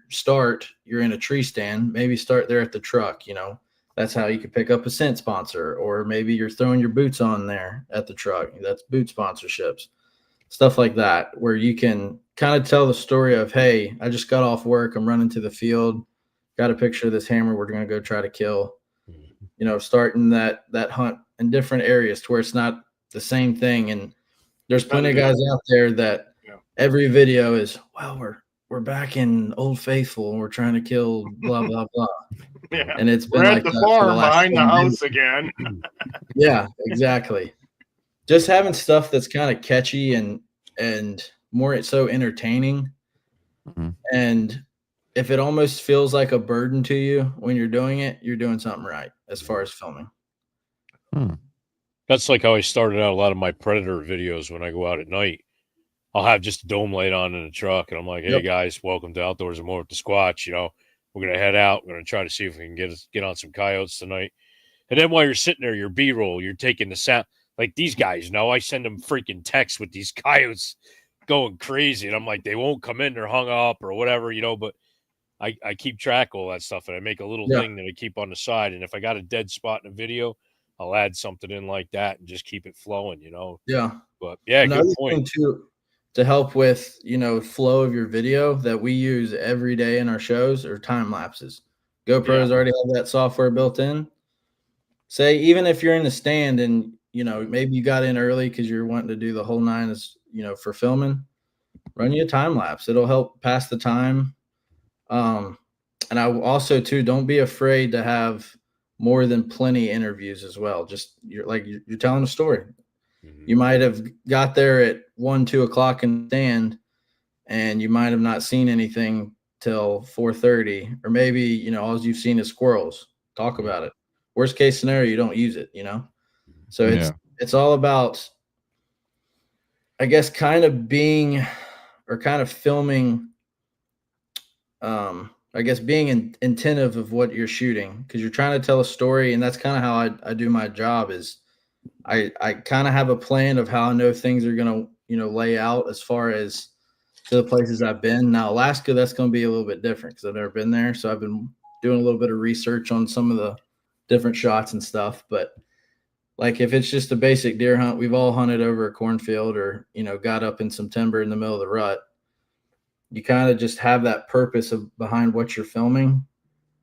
in a tree stand, maybe start there at the truck, you know. That's how you could pick up a scent sponsor, or maybe you're throwing your boots on there at the truck. That's boot sponsorships, stuff like that, where you can kind of tell the story of, hey, I just got off work. I'm running to the field. Got a picture of this hammer we're going to go try to kill. You know, starting that hunt in different areas to where it's not the same thing. And there's plenty of guys out there that every video is, well, we're back in Old Faithful and we're trying to kill blah, blah, blah. Yeah. And it's been we're like at the farm behind the house again. Yeah, exactly. Just having stuff that's kind of catchy and more so entertaining. And if it almost feels like a burden to you when you're doing it, you're doing something right as far as filming. That's like how I started out a lot of my predator videos. When I go out at night, I'll have just a dome light on in the truck, and I'm like, hey guys, welcome to Outdoors and More with the Squatch. You know, we're going to head out. We're going to try to see if we can get on some coyotes tonight. And then while you're sitting there, your B-roll, you're taking the sound. Like these guys know, I send them freaking texts with these coyotes going crazy. And I'm like, they won't come in. They're hung up or whatever, you know, but I keep track of all that stuff. And I make a little thing that I keep on the side. And if I got a dead spot in a video, I'll add something in like that and just keep it flowing, you know? Yeah. But yeah, another good point. Thing to help with, you know, flow of your video that we use every day in our shows are time lapses. GoPros already have that software built in. Say, even if you're in the stand and, you know, maybe you got in early because you're wanting to do the whole nine as, you know, for filming, run you a time lapse. It'll help pass the time. And I also too, don't be afraid to have more than plenty interviews as well. Just you're telling a story. You might have got there at 1-2 o'clock in the stand, and you might have not seen anything till 4:30, or maybe, you know, all you've seen is squirrels. Talk about it. Worst case scenario, you don't use it, you know? So it's all about, I guess, kind of being or kind of filming, I guess being attentive of what you're shooting, because you're trying to tell a story. And that's kind of how I do my job is I kind of have a plan of how I know things are going to, you know, lay out as far as to the places I've been. Now, Alaska, that's going to be a little bit different because I've never been there. So I've been doing a little bit of research on some of the different shots and stuff. But like if it's just a basic deer hunt, we've all hunted over a cornfield or, you know, got up in some timber in the middle of the rut. You kind of just have that purpose of behind what you're filming.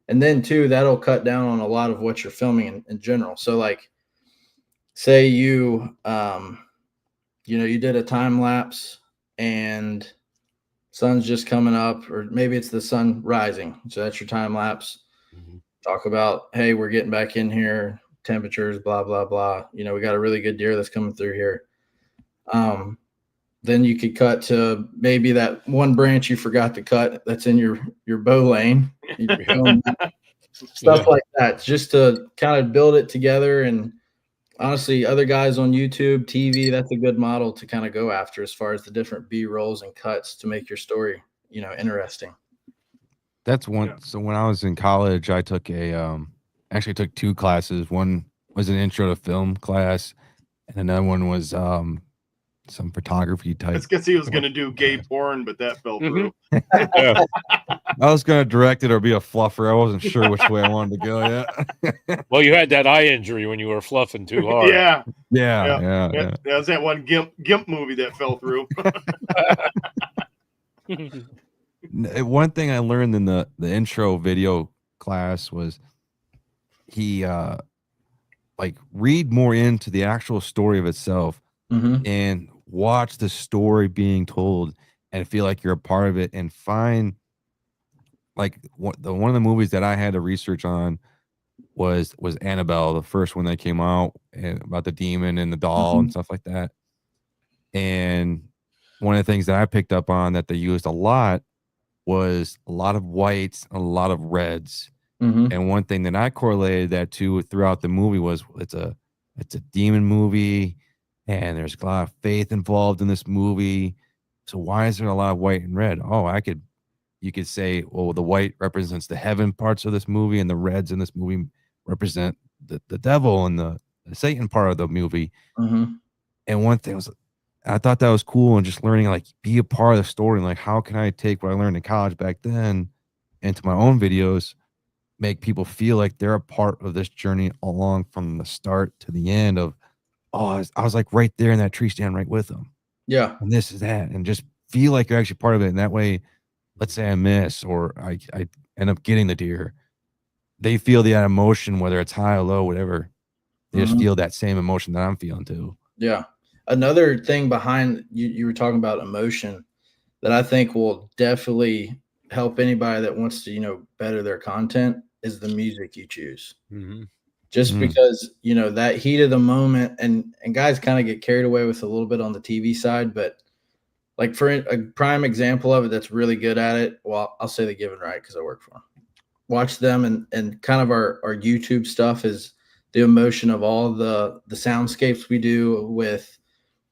And then too, that'll cut down on a lot of what you're filming in general. So like, say you, you know, you did a time lapse and sun's just coming up, or maybe it's the sun rising. So that's your time lapse. Talk about, hey, we're getting back in here, temperatures, blah, blah, blah. You know, we got a really good deer that's coming through here. Then you could cut to maybe that one branch you forgot to cut that's in your bow lane. Stuff like that, just to kind of build it together. And honestly, other guys on YouTube, TV, that's a good model to kind of go after as far as the different B-rolls and cuts to make your story, you know, interesting. That's one. Yeah. So when I was in college, I took actually took two classes. One was an intro to film class, and another one was some photography type. I guess he was going to do gay porn, but that fell through. I was going to direct it or be a fluffer. I wasn't sure which way I wanted to go yet. Well, you had that eye injury when you were fluffing too hard. Yeah. That was that one Gimp movie that fell through. One thing I learned in the intro video class was he like read more into the actual story of itself and watch the story being told and feel like you're a part of it, and find like one of the movies that I had to research on was Annabelle, the first one that came out, and about the demon and the doll and stuff like that. And one of the things that I picked up on that they used a lot was a lot of whites, a lot of reds. And one thing that I correlated that to throughout the movie was it's a demon movie, and there's a lot of faith involved in this movie. So why is there a lot of white and red? Oh, you could say, well, the white represents the heaven parts of this movie, and the reds in this movie represent the devil and the Satan part of the movie. And one thing was, I thought that was cool, and just learning, like, be a part of the story. And like, how can I take what I learned in college back then into my own videos, make people feel like they're a part of this journey along from the start to the end of, I was like right there in that tree stand right with them. Yeah. And this is that. And just feel like you're actually part of it. And that way, let's say I miss, or I end up getting the deer, they feel that emotion, whether it's high or low, whatever. They just feel that same emotion that I'm feeling too. Yeah. Another thing behind you were talking about emotion that I think will definitely help anybody that wants to, better their content is the music you choose. Just because, that heat of the moment, and guys kind of get carried away with a little bit on the TV side, but like for a prime example of it that's really good at it, well, I'll say The Given Right because I work for them. Watch them, and kind of our YouTube stuff is the emotion of all the soundscapes we do with,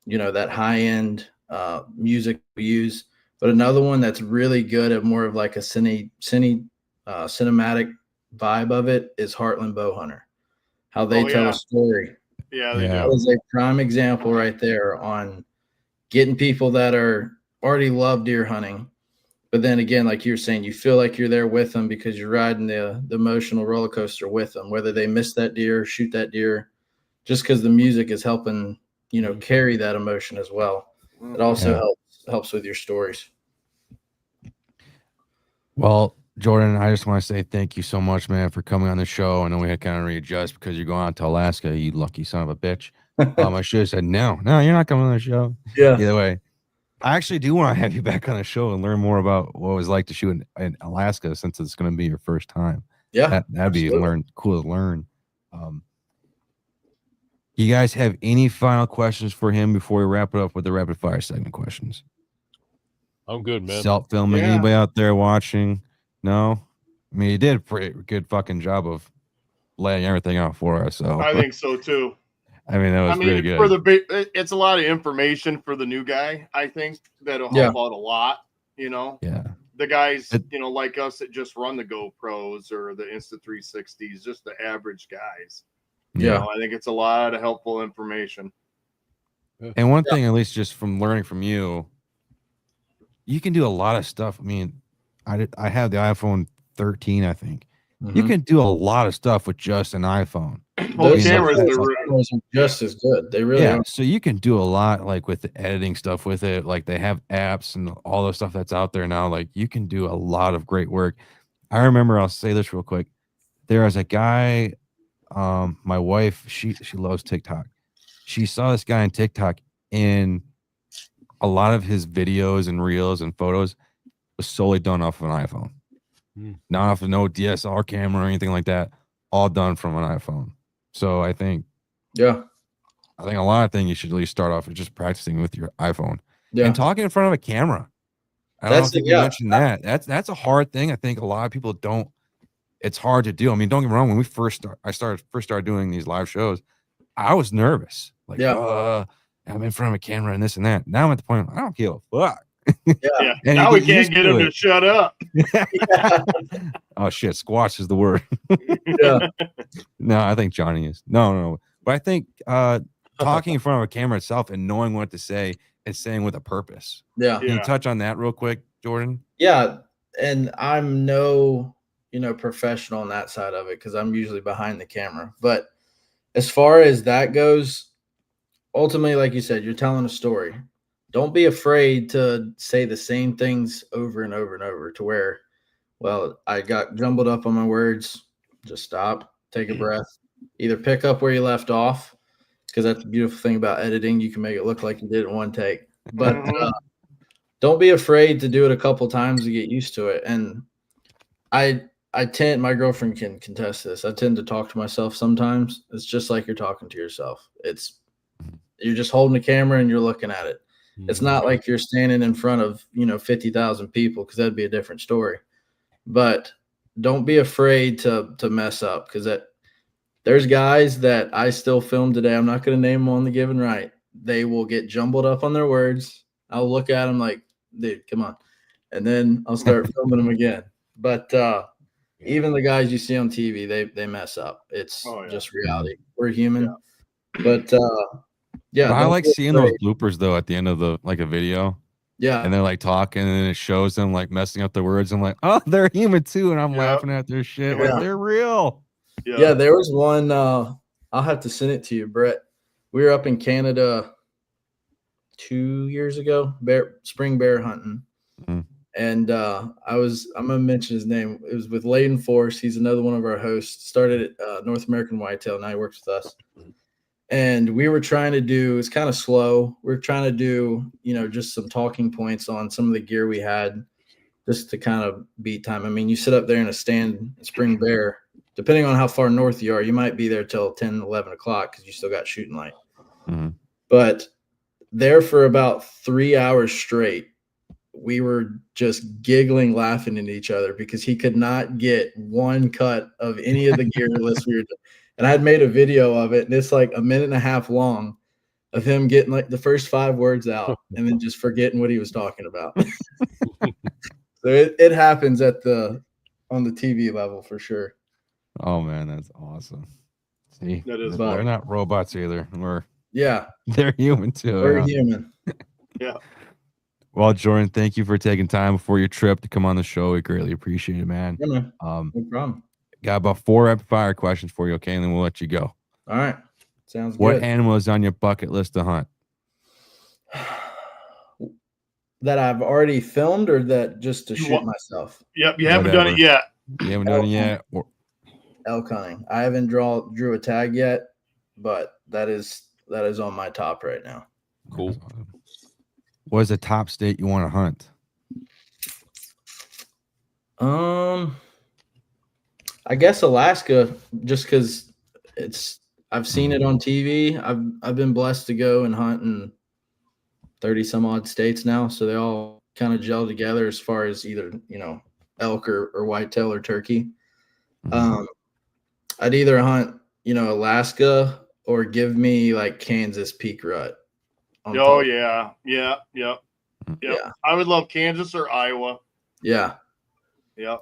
that high end music we use. But another one that's really good at more of like a cinematic vibe of it is Heartland Bowhunter. How they tell a story. Yeah, they do. That is a prime example right there on getting people that are already love deer hunting. But then again, like you're saying, you feel like you're there with them because you're riding the emotional roller coaster with them, whether they miss that deer, shoot that deer, just because the music is helping, carry that emotion as well. It also helps with your stories. Well, Jordan, I just want to say thank you so much, man, for coming on the show. I know we had kind of readjust because you're going out to Alaska, you lucky son of a bitch. I should have said, no, you're not coming on the show. Yeah. Either way, I actually do want to have you back on the show and learn more about what it was like to shoot in Alaska, since it's going to be your first time. Yeah. That'd be cool to learn. You guys have any final questions for him before we wrap it up with the rapid fire segment questions? I'm good, man. Self-filming. Anybody out there watching? No? I mean, he did a pretty good fucking job of laying everything out for us. So I think so too. I mean, that was really good. It's a lot of information for the new guy. I think that'll help out a lot. Yeah. The guys, like us that just run the GoPros or the Insta360s, just the average guys. Yeah. I think it's a lot of helpful information. And one thing, at least just from learning from you, you can do a lot of stuff. I mean, I have the iPhone 13, I think. You can do a lot of stuff with just an iPhone. Those cameras are just as good. They really are. So you can do a lot, like with the editing stuff with it. Like they have apps and all the stuff that's out there now. Like you can do a lot of great work. I remember, I'll say this real quick. There was a guy, my wife, she loves TikTok. She saw this guy on TikTok, and a lot of his videos and reels and photos was solely done off of an iPhone. Not off of no DSLR camera or anything like that. All done from an iPhone. So I think a lot of things you should at least start off with just practicing with your iPhone and talking in front of a camera. I don't think you mentioned that. That's a hard thing. I think a lot of people don't. It's hard to do. I mean, don't get me wrong. When we first started doing these live shows, I was nervous. Like, I'm in front of a camera and this and that. Now I'm at the point I don't give a fuck. Now we can't get him to shut up. Oh shit, squash is the word. No, I think Johnny is. No. But I think talking in front of a camera itself and knowing what to say and saying with a purpose. Can you touch on that real quick, Jordan? Yeah. And I'm no, professional on that side of it because I'm usually behind the camera. But as far as that goes, ultimately, like you said, you're telling a story. don't be afraid to say the same things over and over and over to where, well, I got jumbled up on my words. Just stop, take a breath, either pick up where you left off, because that's the beautiful thing about editing. You can make it look like you did it in one take. But don't be afraid to do it a couple times to get used to it. And my girlfriend can contest this. I tend to talk to myself sometimes. It's just like you're talking to yourself. You're just holding the camera and you're looking at it. It's not like you're standing in front of, 50,000 people, because that'd be a different story. But don't be afraid to mess up, because there's guys that I still film today. I'm not going to name them on the Given Right. They will get jumbled up on their words. I'll look at them like, dude, come on. And then I'll start filming them again. But even the guys you see on TV, they mess up. It's just reality. We're human. Yeah. But I like seeing those bloopers though at the end of a video. Yeah. And they're like talking, and then it shows them like messing up the words. I'm like, oh, they're human too. And I'm laughing at their shit. Like, they're real. Yeah, there was one. I'll have to send it to you, Brett. We were up in Canada 2 years ago, spring bear hunting. Mm-hmm. And I'm gonna mention his name. It was with Layden Force. He's another one of our hosts. Started at North American Whitetail. Now he works with us. And we were trying to do, it's kind of slow. We're trying to do, just some talking points on some of the gear we had, just to kind of beat time. I mean, you sit up there in a stand, spring bear, depending on how far north you are, you might be there till 10, 11 o'clock because you still got shooting light. Mm-hmm. But there for about 3 hours straight, we were just giggling, laughing at each other because he could not get one cut of any of the gear list we were doing. And I had made a video of it, and it's like a minute and a half long of him getting like the first 5 words out and then just forgetting what he was talking about. So it happens on the TV level for sure. Oh man, that's awesome. See, they're not robots either. They're human too. We're human. Yeah. Well, Jordan, thank you for taking time before your trip to come on the show. We greatly appreciate it, man. Yeah, man. No problem. Got about 4 rapid fire questions for you, okay? And then we'll let you go. All right. Sounds good. What animal is on your bucket list to hunt? That I've already filmed, or that just to shoot myself? Yep, you haven't done it yet. You haven't done it yet? Elk hunting. I haven't drew a tag yet, but that is on my top right now. Cool. What is the top state you want to hunt? I guess Alaska, just because I've seen it on TV. I've been blessed to go and hunt in 30 some odd states now, so they all kind of gel together as far as either elk or whitetail or turkey. I'd either hunt Alaska or give me like Kansas peak rut. Oh yeah. I would love Kansas or Iowa. Yeah. Yeah.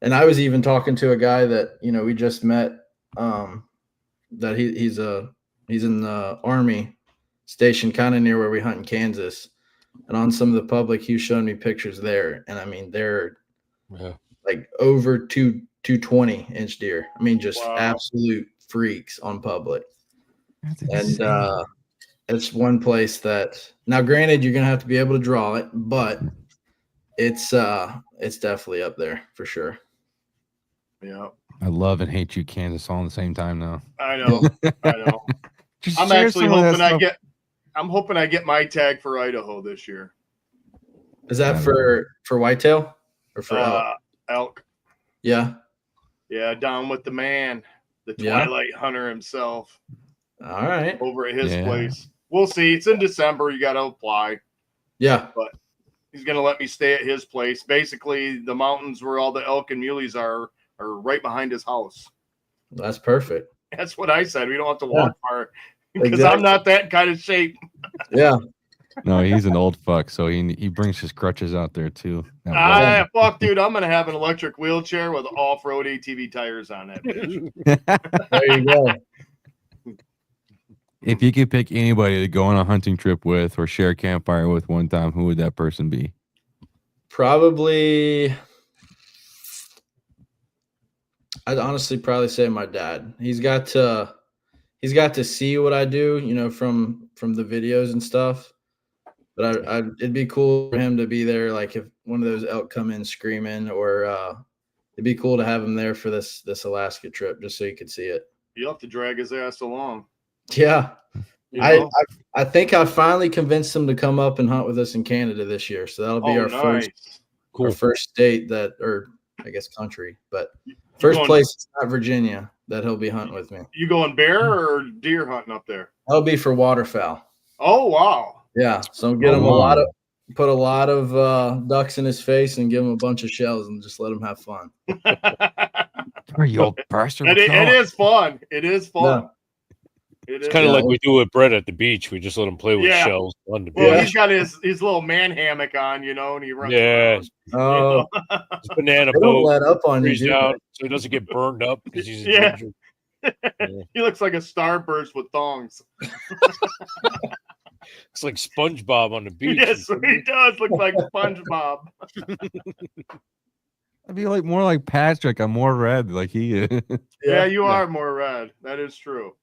And I was even talking to a guy that, we just met, that he's in the Army station kind of near where we hunt in Kansas. And on some of the public, he was showing me pictures there. And I mean, they're like over 220-inch deer. I mean, just absolute freaks on public. And it's one place that, now granted, you're going to have to be able to draw it, but it's definitely up there for sure. Yeah. I love and hate you, Kansas, all at the same time now. I know. I'm actually hoping I get my tag for Idaho this year. Is that for whitetail or for elk? Elk. Yeah. Yeah, down with the man, the Twilight Hunter himself. All right. Over at his place. We'll see. It's in December. You got to apply. Yeah. But he's going to let me stay at his place. Basically, the mountains where all the elk and muleys are right behind his house. That's perfect. That's what I said. We don't have to walk far because I'm not that kind of shape. Yeah. No, he's an old fuck, so he brings his crutches out there too. Fuck, dude, I'm gonna have an electric wheelchair with off-road ATV tires on it. There you go. If you could pick anybody to go on a hunting trip with or share a campfire with one time, who would that person be? I'd honestly probably say my dad. He's got to see what I do, from the videos and stuff. But it'd be cool for him to be there. Like if one of those elk come in screaming, or it'd be cool to have him there for this Alaska trip, just so you could see it. You'll have to drag his ass along. Yeah. You know? I think I finally convinced him to come up and hunt with us in Canada this year. So that'll be our first state or I guess country, but first place is not Virginia that he'll be hunting with me. You going bear or deer hunting up there? That'll be for waterfowl. Oh, wow. Yeah. So get him put a lot of ducks in his face and give him a bunch of shells and just let him have fun. Are you old bastard? It is fun. It is fun. Yeah. It's kind of like we do with Brett at the beach. We just let him play with shells on the beach. Well, he's got his little man hammock on, and he runs around. Oh, his banana boat. Don't let up on you, out so he doesn't get burned up because he's a ginger. He looks like a starburst with thongs. It's like SpongeBob on the beach. Yes, he does look like SpongeBob. I'd be like more like Patrick. I'm more red, like he is. Yeah, you are more red. That is true.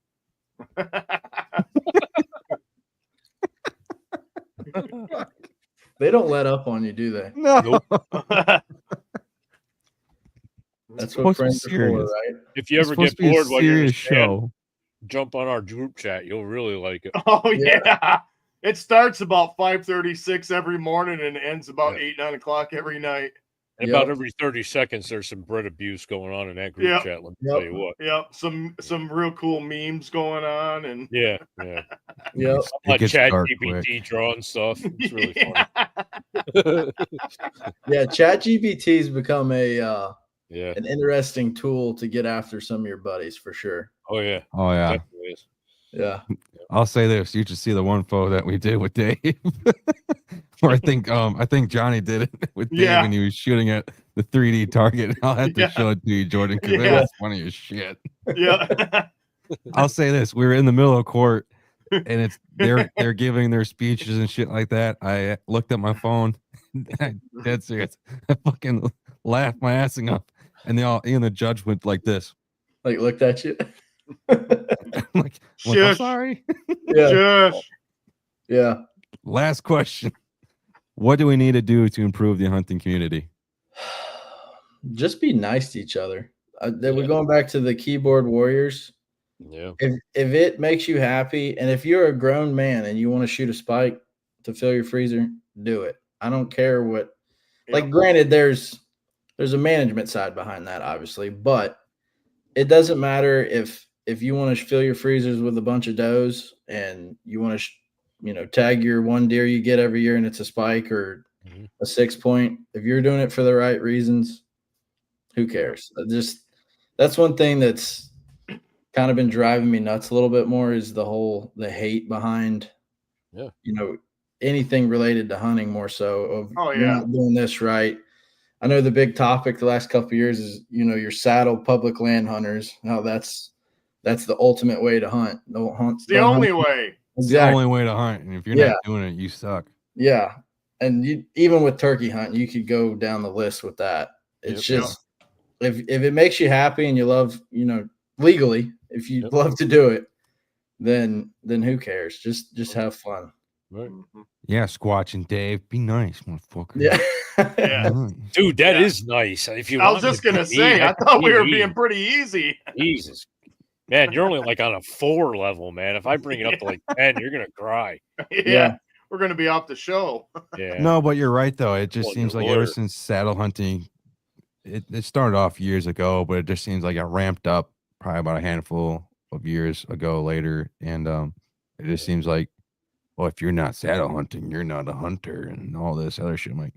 They don't let up on you, do they? No. Nope. That's what friends are for, right? If you ever get bored while you're in a show, jump on our group chat. You'll really like it. Oh yeah. It starts about 5:36 every morning and ends about 8-9 o'clock every night. And about every 30 seconds, there's some Brit abuse going on in that group chat. Let me tell you what. Yep. Some real cool memes going on, and yeah. Yep. Like ChatGPT drawing stuff. It's really fun. Yeah, ChatGPT's become an interesting tool to get after some of your buddies for sure. Oh yeah. Definitely is. Yeah. I'll say this: you should see the one photo that we did with Dave. Or I think Johnny did it with Dave when he was shooting at the 3D target. I'll have to show it to you, Jordan, because it was funny as shit. Yeah. I'll say this: we were in the middle of court, and they're giving their speeches and shit like that. I looked at my phone, dead serious. I fucking laughed my ass off, and even the judge went like this, like looked at you. I'm sorry. Yeah. Last question. What do we need to do to improve the hunting community? Just be nice to each other. We're going back to the keyboard warriors. Yeah. If it makes you happy, and if you're a grown man and you want to shoot a spike to fill your freezer, do it. I don't care what. Like, granted, there's a management side behind that, obviously, but it doesn't matter if you want to fill your freezers with a bunch of does and you want to, tag your one deer you get every year and it's a spike or a 6-point. If you're doing it for the right reasons, who cares? That's one thing that's kind of been driving me nuts a little bit more is the hate behind, anything related to hunting more so of you're not doing this right. I know the big topic the last couple of years is, your saddle public land hunters. How that's the ultimate way to hunt. Don't hunt. It's the only way. It's the only way to hunt. And if you're not doing it, you suck. Yeah. And even with turkey hunting, you could go down the list with that. It's just if it makes you happy and you love, legally, if you love to do it, then who cares? Just have fun. Right. Yeah, Squatch and Dave, be nice, motherfucker. Yeah. Dude, that is nice. If you I was just gonna say, I thought we were being pretty easy. Jesus. Man, you're only like on a 4 level, man. If I bring it up to like 10, you're gonna cry. Yeah. We're gonna be off the show. Yeah. No, but you're right though. It just seems like ever since saddle hunting, it started off years ago, but it just seems like it ramped up probably about a handful of years ago later. And it just seems like, well, if you're not saddle hunting, you're not a hunter and all this other shit. I'm like,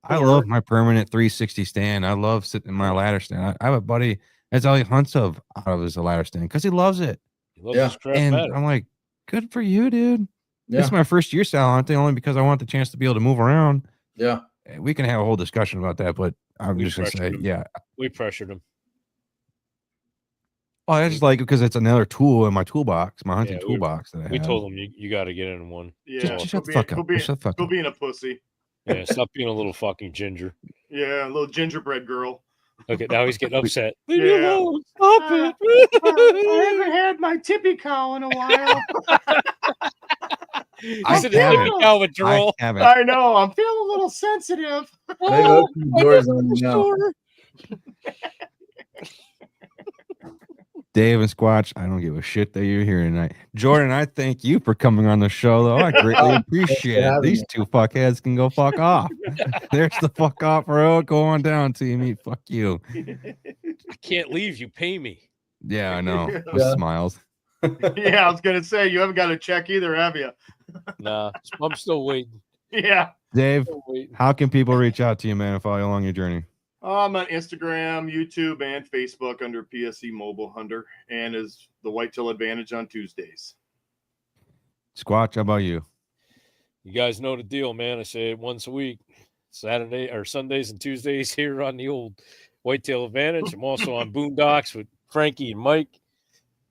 I love my permanent 360 stand. I love sitting in my ladder stand. I have a buddy that's all he hunts out of his ladder stand because he loves it. He loves his crap and matter. I'm like, good for you, dude. Yeah. This is my first year saddle hunting only because I want the chance to be able to move around. Yeah. We can have a whole discussion about that, but I'm just going to say, we pressured him. Well, I just like it because it's another tool in my toolbox, my hunting toolbox that I have. We told him you got to get in one. Yeah. Just shut the fuck up. Go being a pussy. Yeah, stop being a little fucking ginger. Yeah, a little gingerbread girl. Okay, now he's getting upset. Leave me alone. Stop it. I haven't had my tippy cow in a while. I Sit down with Joel. I know. I'm feeling a little sensitive. They've opened the doors on you now. Dave and Squatch, I don't give a shit that you're here tonight. Jordan, I thank you for coming on the show, though. I greatly appreciate it. These two fuckheads can go fuck off. There's the fuck off road. Go on down, team. Fuck you. I can't leave. You pay me. Yeah, I know. With smiles. Yeah, I was going to say, you haven't got a check either, have you? Nah, I'm still waiting. Yeah. Dave, how can people reach out to you, man, and follow you along your journey? I'm on Instagram, YouTube, and Facebook under PSE Mobile Hunter, and is the Whitetail Advantage on Tuesdays. Squatch, how about you? You guys know the deal, man. I say it once a week, Saturday or Sundays and Tuesdays here on the old Whitetail Advantage. I'm also on Boondocks with Frankie and Mike,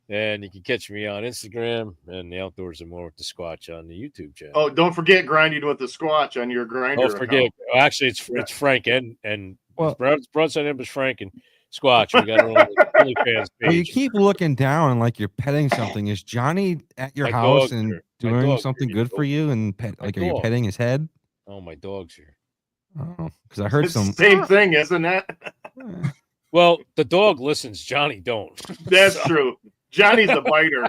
and you can catch me on Instagram and the Outdoors and More with the Squatch on the YouTube channel. Oh, don't forget grinding with the Squatch on your grinder. Don't forget. Actually, it's Frank and broadside name is Frank and Squatch. We got our own OnlyFans page. Well, you keep looking down and like you're petting something. Is Johnny at your house and doing something good for you? And are you petting his head? Oh, my dog's here. Oh, because I heard it's the same thing, isn't it? Well, the dog listens. Johnny don't. That's true. Johnny's a biter.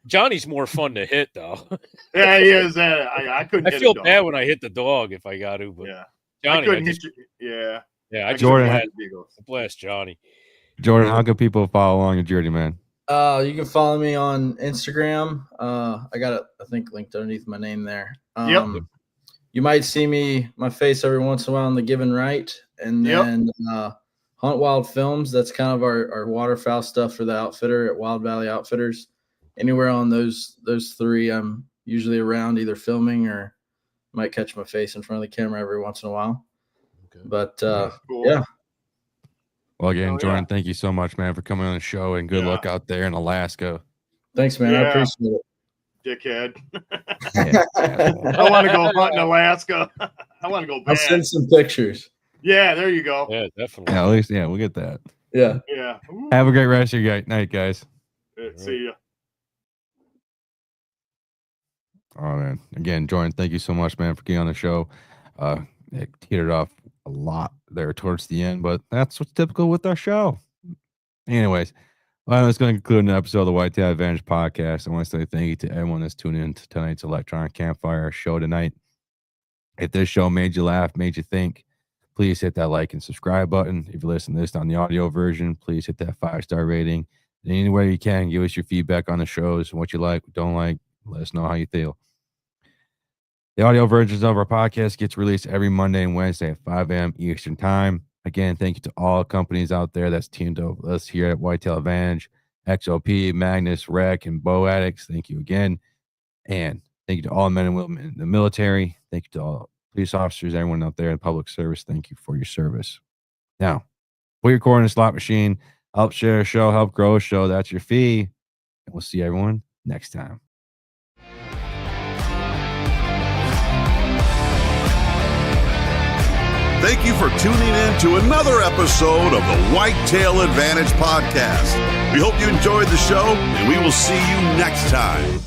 Johnny's more fun to hit, though. Yeah, he is. I couldn't. I feel bad when I hit the dog if I got to, but yeah, Johnny, yeah. I Jordan, blast Johnny. Jordan, how can people follow along your journey, man? You can follow me on Instagram. I got it, I think, linked underneath my name there. Yep. You might see my face every once in a while on the Given Right, and then Hunt Wild Films. That's kind of our waterfowl stuff for the outfitter at Wild Valley Outfitters. Anywhere on those three, I'm usually around either filming or might catch my face in front of the camera every once in a while. Okay. But cool. Yeah. Well, again, Jordan, thank you so much, man, for coming on the show, and good luck out there in Alaska. Thanks, man. I appreciate it. Dickhead. I want to go hunt in Alaska. I want to go bad. I'll send some pictures. Yeah, there you go. Yeah, definitely. Yeah, at least, we'll get that. Yeah. Yeah. Have a great rest of your night, guys. See ya. Oh, man. Again, Jordan, thank you so much, man, for getting on the show. It teetered off a lot there towards the end, but that's what's typical with our show. Anyways, that's going to conclude an episode of the Whitetail Advantage Podcast. I want to say thank you to everyone that's tuned in to tonight's Electronic Campfire show tonight. If this show made you laugh, made you think, please hit that like and subscribe button. If you listen to this on the audio version, please hit that 5-star rating. And any way you can, give us your feedback on the shows, what you like, don't like. Let us know how you feel. The audio versions of our podcast gets released every Monday and Wednesday at 5 a.m. Eastern Time. Again, thank you to all companies out there that's teamed up with us here at Whitetail Advantage, XOP, Magnus, Rec, and Bow Addicts. Thank you again. And thank you to all men and women in the military. Thank you to all police officers, everyone out there in public service. Thank you for your service. Now, put your core in a slot machine. Help share a show, help grow a show. That's your fee. And we'll see everyone next time. Thank you for tuning in to another episode of the Whitetail Advantage Podcast. We hope you enjoyed the show, and we will see you next time.